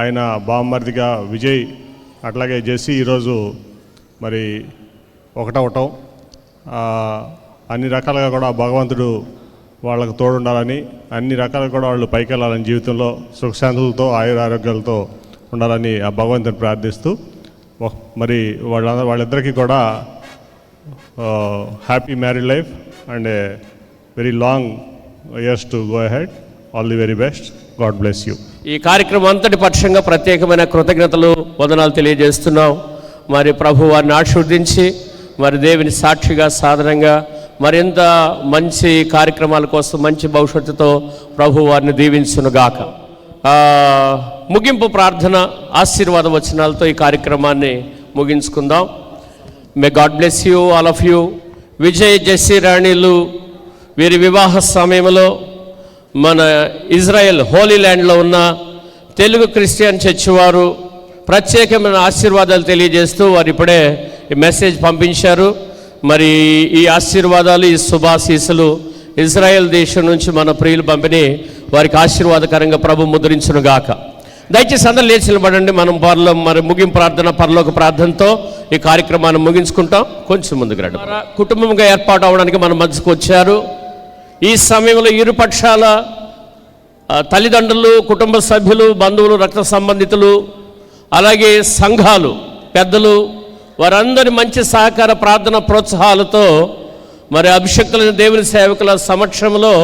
ఆయన బామ్మర్దిగా విజయ్, అట్లాగే జెస్సీ ఈరోజు మరి ఒకటవటం, అన్ని రకాలుగా కూడా భగవంతుడు వాళ్ళకు తోడుండాలని, అన్ని రకాలుగా కూడా వాళ్ళు పైకి వెళ్ళాలని, జీవితంలో సుఖశాంతులతో ఆయురారోగ్యాలతో ఉండాలని ఆ భగవంతుని ప్రార్థిస్తూ మరి వాళ్ళిద్దరికీ కూడా happy married life and very long years to go ahead. All the very best. God bless you. ఈ కార్యక్రమం అంతటి పక్షంగా ప్రత్యేకమైన కృతజ్ఞతలు, వందనాలు తెలియజేస్తున్నాం. మరి ప్రభు వారిని ఆశీర్వదించి మరి దేవుని సాక్షిగా సాధనంగా మరింత మంచి కార్యక్రమాల కోసం మంచి భవిష్యత్తుతో ప్రభు వారిని దీవించునుగాక. ముగింపు ప్రార్థన ఆశీర్వాద వచనాలతో ఈ కార్యక్రమాన్ని ముగించుకుందాం. May God bless you all of you. Vijay Jessie రాణిలు వీరి వివాహ సమయంలో మన ఇజ్రాయెల్ హోలీ ల్యాండ్లో ఉన్న తెలుగు క్రిస్టియన్ చర్చ్ వారు ప్రత్యేకమైన ఆశీర్వాదాలు తెలియజేస్తూ వారు ఇప్పుడే ఈ మెసేజ్ పంపించారు. మరి ఈ ఆశీర్వాదాలు, ఈ శుభాశీస్సులు ఇజ్రాయెల్ దేశం నుంచి మన ప్రియులు పంపిణీ వారికి ఆశీర్వాదకరంగా ప్రభు ముద్రించునుగాక. దయచేసి అందరూ లేచి నిలబడండి. మనం మరి ముగింపు ప్రార్థన, పరలోక ప్రార్థనతో ఈ కార్యక్రమాన్ని ముగించుకుంటాం. కొంచెం ముందుకు రండి. కుటుంబంగా ఏర్పాటు అవడానికి మన మధ్యకు వచ్చారు. ఈ సమయంలో ఇరు పక్షాల తల్లిదండ్రులు, కుటుంబ సభ్యులు, బంధువులు, రక్త సంబంధితులు, అలాగే సంఘాలు, పెద్దలు వారందరి మంచి సహకార ప్రార్థన ప్రోత్సాహాలతో మరి అభిషక్తులైన దేవుని సేవకుల సమక్షంలో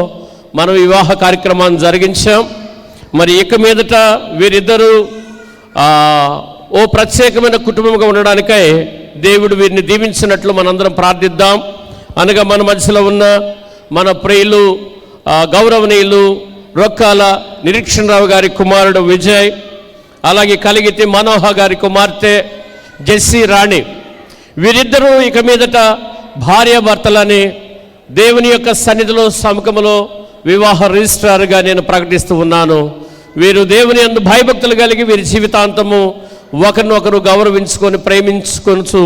మనం వివాహ కార్యక్రమాన్ని జరిగించాం. మరి ఇక మీదట వీరిద్దరూ ఓ ప్రత్యేకమైన కుటుంబంగా ఉండడానికై దేవుడు వీరిని దీవించినట్లు మనందరం ప్రార్థిద్దాం. అనగా మన మధ్యలో ఉన్న మన ప్రియులు గౌరవనీయులు రొక్కాల నిరీక్షణరావు గారి కుమారుడు విజయ్, అలాగే కలిగితే మనోహర్ గారి కుమార్తె జెస్సీ రాణి, వీరిద్దరూ ఇక మీదట భార్యాభర్తలని దేవుని యొక్క సన్నిధిలో సముఖంలో వివాహ రిజిస్ట్రార్గా నేను ప్రకటిస్తూ ఉన్నాను. వీరు దేవుని యందు భయభక్తులు కలిగి వీరి జీవితాంతము ఒకరినొకరు గౌరవించుకొని ప్రేమించుకొనుచు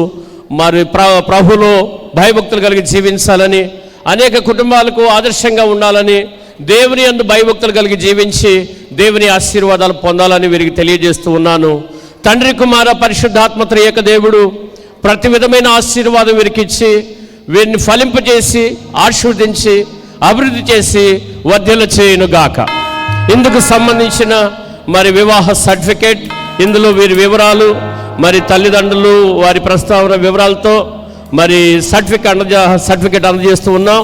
మరి ప్రభులో భయభక్తులు కలిగి జీవించాలని, అనేక కుటుంబాలకు ఆదర్శంగా ఉండాలని, దేవుని యందు భయభక్తులు కలిగి జీవించి దేవుని ఆశీర్వాదాలు పొందాలని వీరికి తెలియజేస్తూ ఉన్నాను. తండ్రి, కుమార, పరిశుద్ధాత్మ త్రియేక దేవుడు ప్రతి విధమైన ఆశీర్వాదం వీరికి ఇచ్చి వీరిని ఫలింపజేసి ఆశీర్వదించి అభివృద్ధి చేసి వర్ధిల్ల చేయునుగాక. ఇందుకు సంబంధించిన మరి వివాహ సర్టిఫికేట్, ఇందులో వీరి వివరాలు, మరి తల్లిదండ్రులు వారి ప్రస్తావన వివరాలతో మరి సర్టిఫికేట్ అందజేస్తూ ఉన్నాం.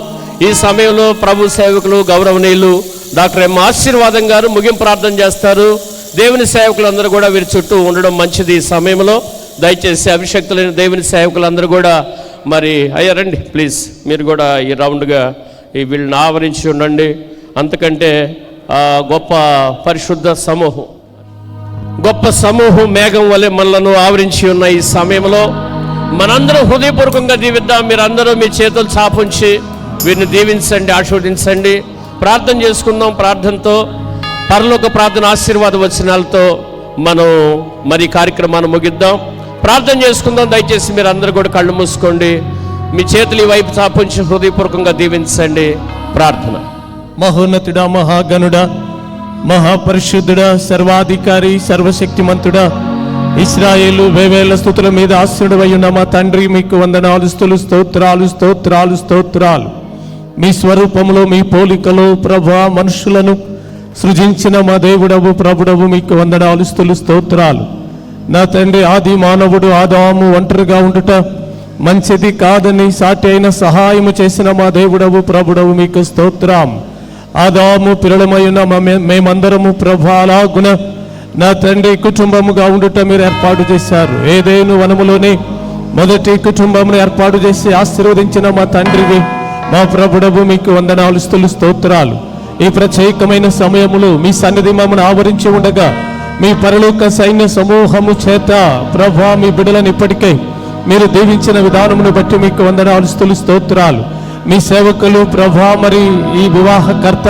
ఈ సమయంలో ప్రభు సేవకులు గౌరవనీయులు డాక్టర్ ఎం ఆశీర్వాదం గారు ముగింపు ప్రార్థన చేస్తారు. దేవుని సేవకులందరూ కూడా వీరి చుట్టూ ఉండడం మంచిది. ఈ సమయంలో దయచేసి అభిషక్తులైన దేవుని సేవకులందరూ కూడా మరి రండి ప్లీజ్, మీరు కూడా ఈ రౌండ్గా ఈ వీళ్ళని ఆవరించి ఉండండి. అంతకంటే గొప్ప పరిశుద్ధ సమూహం, గొప్ప సమూహం మేఘం వలె మనలను ఆవరించి ఉన్న ఈ సమయంలో మనందరం హృదయపూర్వకంగా దీవిద్దాం. మీరందరూ మీ చేతులు చాపుంచి వీరిని దీవించండి, ఆశీర్వదించండి. ప్రార్థన చేసుకుందాం. ప్రార్థనతో పరలోక ప్రార్థన ఆశీర్వాద వచనాలతో మనం మరి కార్యక్రమాన్ని ముగిద్దాం. ప్రార్థన చేసుకుందాం. దయచేసి మీరు అందరూ కూడా కళ్ళు మూసుకోండి. మీ చేతులు ఈ వైపు చాపుంచి హృదయపూర్వకంగా దీవించండి. ప్రార్థన. మహోన్నతుడా, మహాగణుడా, మహాపరిశుద్ధుడా, సర్వాధికారి, సర్వశక్తిమంతుడా, ఇశ్రాయేలు వేవేల స్తుతుల మీద ఆశ్రయుడై ఉన్న మా తండ్రి, మీకు వందనాలు, స్తోత్రాలు స్తోత్రాలు స్తోత్రాలు. మీ స్వరూపంలో మీ పోలికలో ప్రభా మనుషులను సృజించిన మా దేవుడవు ప్రభుడవు, మీకు వందనాలు స్తోత్రాలు. నా తండ్రి, ఆది మానవుడు ఆదాము ఒంటరిగా ఉండుట మంచిది కాదని సాటి అయిన సహాయము చేసిన మా దేవుడవు ప్రభుడవు, మీకు స్తోత్రం. ఆదాము పిల్లలమైన మేమందరము ప్రభా అలాగున నా తండ్రి కుటుంబముగా ఉండుట మీరు ఏర్పాటు చేశారు. ఏదేను వనములోనే మొదటి కుటుంబమును ఏర్పాటు చేసి ఆశీర్వదించిన మా తండ్రివి, మా ప్రభుడవు, మీకు వందనాలు స్తోత్రాలు. ఈ ప్రత్యేకమైన సమయములో మీ సన్నిధి మమ్మను ఆవరించి ఉండగా మీ పరలోక సైన్య సమూహము చేత ప్రభా మీ బిడ్డలను ఇప్పటికే మీరు దీవించిన విధానమును బట్టి మీకు వందనాలు స్తోత్రాలు. మీ సేవకులు ప్రభా మరి ఈ వివాహకర్త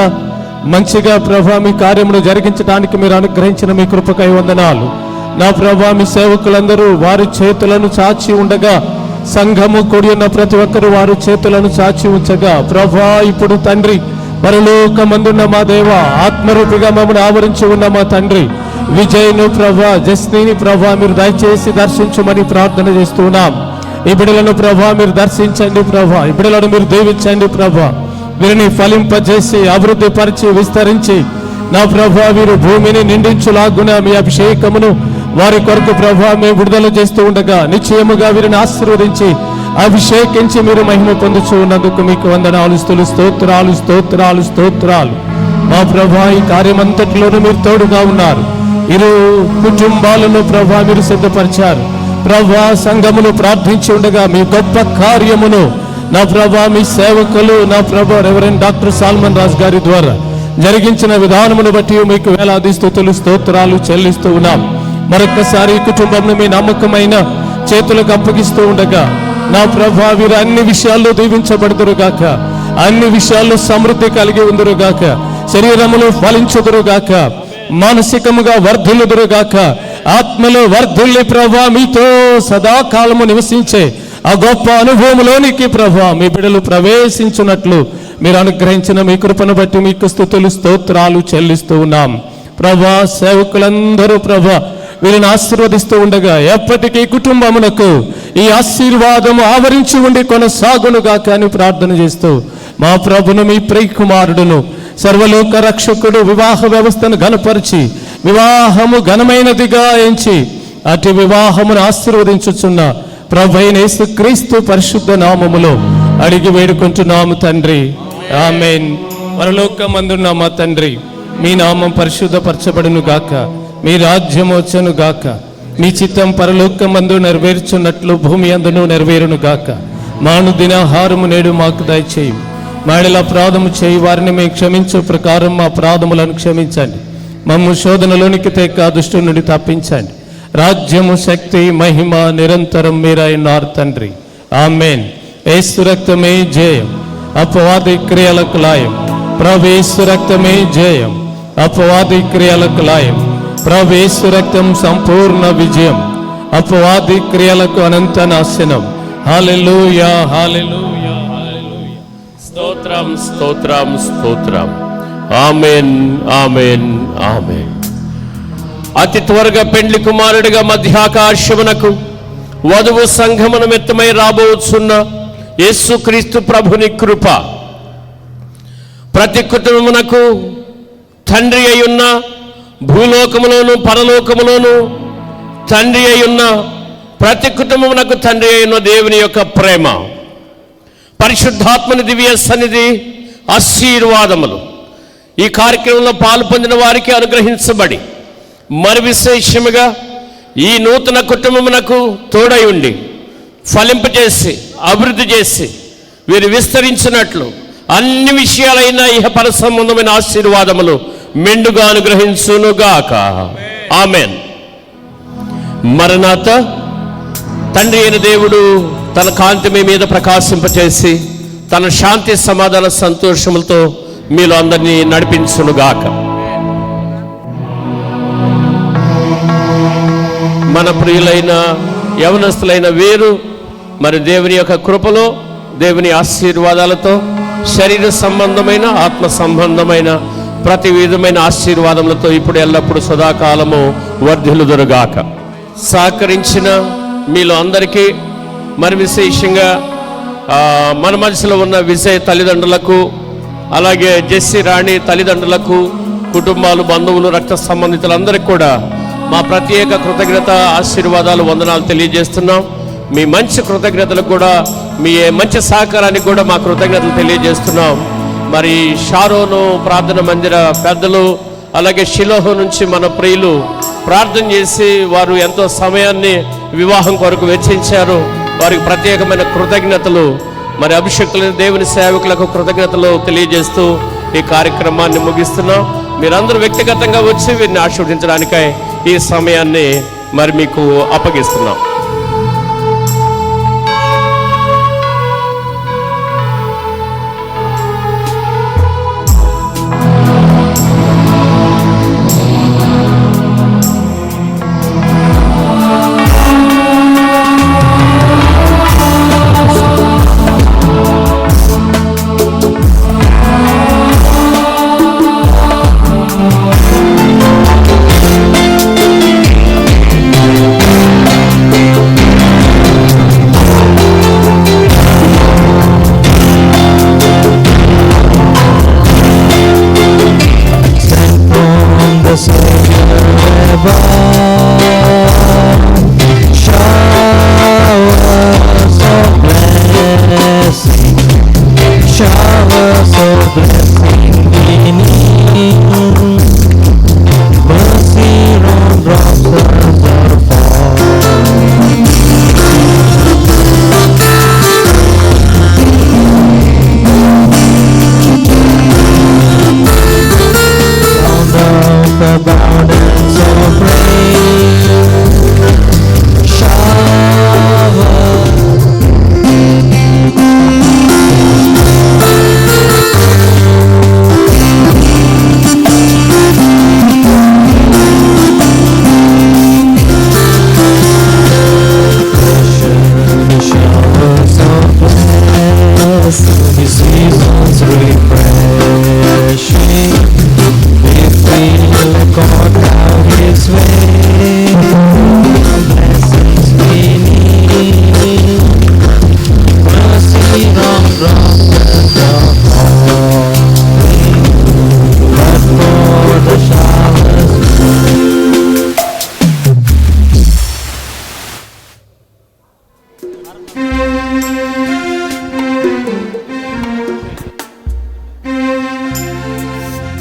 మంచిగా ప్రభా మీ కార్యమును జరిగించడానికి మీరు అనుగ్రహించిన మీ కృపకై వందనాలు. నా ప్రభా మీ సేవకులందరూ వారి చేతులను చాచి ఉండగా, సంఘము కూడి ఉన్న ప్రతి ఒక్కరు వారి చేతులను చాచి ఉంచగా ప్రభా ఇప్పుడు తండ్రి పరలోకమందున్న మా దేవ, ఆత్మరూపిగా మమ్మల్ని ఆవరించి ఉన్న మా తండ్రి విజయ్ను ప్రభా, జస్నీని ప్రభా మీరు దయచేసి దర్శించమని ప్రార్థన చేస్తున్నాం. ఈ బిడ్డలను ప్రభా మీరు దర్శించండి ప్రభా, ఈ బిడ్డలను మీరు దీవించండి ప్రభా. వీరిని ఫలింపజేసి అభివృద్ధి పరిచి విస్తరించి నా ప్రభా వీరు భూమిని నిండించులాగున మీ అభిషేకమును వారి కొరకు ప్రభా మేము విడుదల చేస్తూ ఉండగా నిశ్చయముగా వీరిని ఆశీర్వదించి అభిషేకించి మీరు మహిమ పొందుచూ ఉన్నందుకు మీకు వందనాలు స్తోత్రాలు. మా ప్రభా ఈ కార్యమంతటిలోనూ మీరు తోడుగా ఉన్నారు. ఇరు కుటుంబాలను ప్రభా మీరు సిద్ధపరిచారు. ప్రభా సంఘమును ప్రార్థించి ఉండగా మీ గొప్ప కార్యమును నా ప్రభా మీ సేవకులు నా ప్రభా రెవరెండ్ డాక్టర్ సాల్మన్ రాజ్ గారి ద్వారా జరిగించిన విధానమును బట్టి మీకు వేలాది స్తుతులు స్తోత్రాలు చెల్లిస్తూ ఉన్నాం. మరొక్కసారి కుటుంబంను మీ నమ్మకమైన చేతులకు అప్పగిస్తూ ఉండగా నా ప్రభా వీరు అన్ని విషయాల్లో దీవించబడుదురుగాక, అన్ని విషయాల్లో సమృద్ధి కలిగి ఉందురుగాక, శరీరములు ఫలించుదురుగాక, మానసికముగా వర్ధిల్లుదురుగాక, ఆత్మలో వర్ధిల్లి ప్రభా మీతో సదాకాలము నివసించే ఆ గొప్ప అనుభవంలోనికి ప్రభా మీ బిడ్డలు ప్రవేశించున్నట్లు మీరు అనుగ్రహించిన మీ కృపను బట్టి మీకు స్తుతులు స్తోత్రాలు చెల్లిస్తూ ఉన్నాం. ప్రభా సేవకులందరూ ప్రభా వీరిని ఆశీర్వదిస్తూ ఉండగా ఎప్పటికీ కుటుంబమునకు ఈ ఆశీర్వాదము ఆవరించి ఉండి కొనసాగునుగాక అని ప్రార్థన చేస్తూ మా ప్రభును మీ ప్రియకుమారుడును సర్వలోక రక్షకుడు వివాహ వ్యవస్థను ఘనపరిచి వివాహము ఘనమైనదిగా ఎంచి అటు వివాహమును ఆశీర్వదించుచున్న ప్రభువైన యేసుక్రీస్తు పరిశుద్ధ నామములో అడిగి వేడుకుంటున్నాము తండ్రి, ఆమేన్. పరలోకమందున్న మా తండ్రి, మీ నామం పరిశుద్ధపరచబడును గాక, మీ రాజ్యం వచ్చును గాక, మీ చిత్తం పరలోకమందు నెరవేర్చున్నట్లు భూమి అందును నెరవేరును గాక. మానుదిన ఆహారము నేడు మాకు దయచేయి. మాడల అపరాధము చేయి వారిని మేము క్షమించే ప్రకారం మా అపరాధములను క్షమించండి. మమ్ము శోధనలోనికి తెక్క దుష్టు నుండి తప్పించండి. రాజ్యము శక్తి మహిమ నిరంతరం మీరైనారు తండ్రి, ఆమేన్. యేసు రక్తమే జయం, అపవాది క్రియలకు లాయం. ప్రభు యేసు రక్తమే జయం, అపవాది క్రియలకు లాయం. ప్రభు యేసు రక్తం సంపూర్ణ విజయం, అపవాది క్రియలకు అనంత నాశనం. హల్లెలూయా హల్లెలూయా హల్లెలూయా. స్తోత్రం స్తోత్రం స్తోత్రం. ఆమేన్ ఆమేన్ ఆమేన్. అతి త్వరగా పెండ్లి కుమారుడిగా మధ్యాకాశమునకు వధువు సంఘమును మెత్తమై రాబోచున్న యేసుక్రీస్తు ప్రభుని కృప ప్రతి కుటుంబమునకు తండ్రి అయ్యున్న భూలోకములోను పరలోకములోను తండ్రి అయ్యున్న ప్రతి కుటుంబమునకు తండ్రి అయిన దేవుని యొక్క ప్రేమ, పరిశుద్ధాత్మని దివ్య సన్నిధి, ఆశీర్వాదములు ఈ కార్యక్రమంలో పాల్పొందిన వారికి అనుగ్రహించబడి మరి విశేషముగా ఈ నూతన కుటుంబమునకు తోడై ఉండి ఫలింపజేసి అభివృద్ధి చేసి వీరు విస్తరించినట్లు అన్ని విషయాలైన ఇహపర సంబంధమైన ఆశీర్వాదములు మెండుగా అనుగ్రహించునుగాక. ఆమేన్. మరణాత తండ్రి అయిన దేవుడు తన కాంతి మీ మీద ప్రకాశింపచేసి తన శాంతి సమాధాన సంతోషములతో మీలో అందరినీ నడిపించునుగాక. మన ప్రియులైన యవనస్తులైన వీరు మరి దేవుని యొక్క కృపలో దేవుని ఆశీర్వాదాలతో శరీర సంబంధమైన ఆత్మ సంబంధమైన ప్రతి విధమైన ఆశీర్వాదములతో ఇప్పుడు ఎల్లప్పుడూ సదాకాలము వర్ధిల్లుదురుగాక. సహకరించిన మీలో అందరికీ మరి విశేషంగా మన మనసులో ఉన్న విజయ్ తల్లిదండ్రులకు, అలాగే జెస్సీ రాణి తల్లిదండ్రులకు, కుటుంబాలు, బంధువులు, రక్త సంబంధితులందరికీ కూడా మా ప్రత్యేక కృతజ్ఞత ఆశీర్వాదాలు వందనాలు తెలియజేస్తున్నాం. మీ మంచి కృతజ్ఞతలకు కూడా, మీ మంచి సహకారానికి కూడా మా కృతజ్ఞతలు తెలియజేస్తున్నాం. మరి షారోను ప్రార్థన మందిర పెద్దలు, అలాగే షిలోహు నుంచి మన ప్రియులు ప్రార్థన చేసి వారు ఎంతో సమయాన్ని వివాహం కొరకు వెచ్చించారు. వారికి ప్రత్యేకమైన కృతజ్ఞతలు. మరి అభిషేకులైన దేవుని సేవకులకు కృతజ్ఞతలు తెలియజేస్తూ ఈ కార్యక్రమాన్ని ముగిస్తున్నాం. మీరందరూ వ్యక్తిగతంగా వచ్చి వీరిని ఆశీర్వదించడానికై ఈ సమయాన్ని మరి మీకు అప్పగిస్తున్నాం.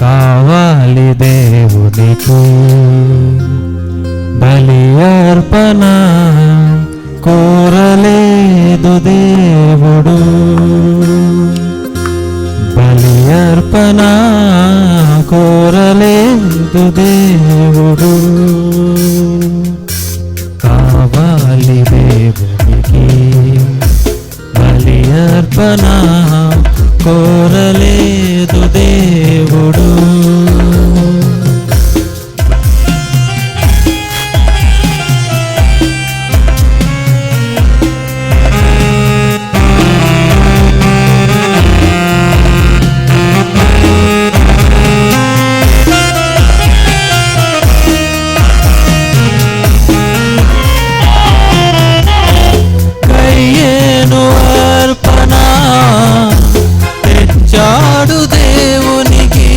కావాలి దేవునికి బలి అర్పణ కోరలేదు దేవుడు, బలి అర్పణ కోరలేదు దేవుడు. కావాలి దేవునికి బలి అర్పణ కోరలేదు దేవుడు. కయ్యేను అర్పణ తెచ్చాడు దేవునికి,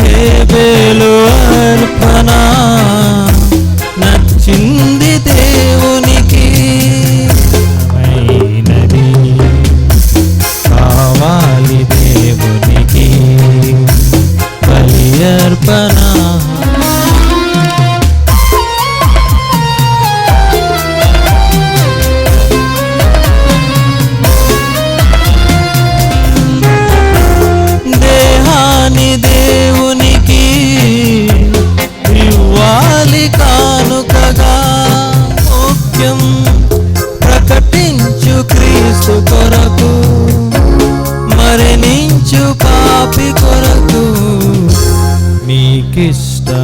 హేబేలు అర్పణ నచ్చింది దేవునికి. అయినది కావాలి దేవునికి బలి అర్పణ. దేహాన్ని దేవునికి ఇవ్వాలి కానుకగా, ముఖ్యం ప్రకటించు క్రీస్తు కొరకు, మరణించు పాపి కొరకు. నీకిష్టమైనది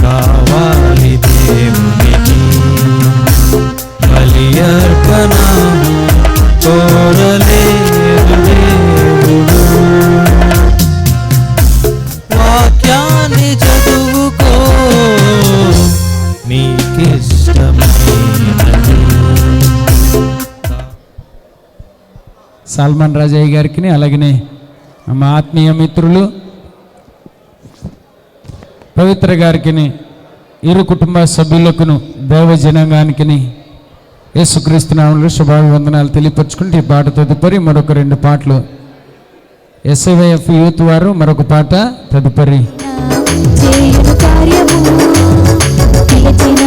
కావాలి దేవునికి బలి అర్పణ కోరలేదు దేవుడు. వాక్యాన్ని చదువుకో నీకిష్టమైనది. సల్మాన్ రాజయ్య గారికి, అలాగనే మా ఆత్మీయ మిత్రులు పవిత్ర గారికి, ఇరు కుటుంబ సభ్యులకును దైవ జనాంగానికి యేసుక్రీస్తు నామములో శుభాభివందనాలు తెలియపరచుకుంటే ఈ పాట తదుపరి మరొక 2 పాటలు SIYF యూత్ వారు మరొక పాట తదుపరి. చేయు కార్యము పిలిచిన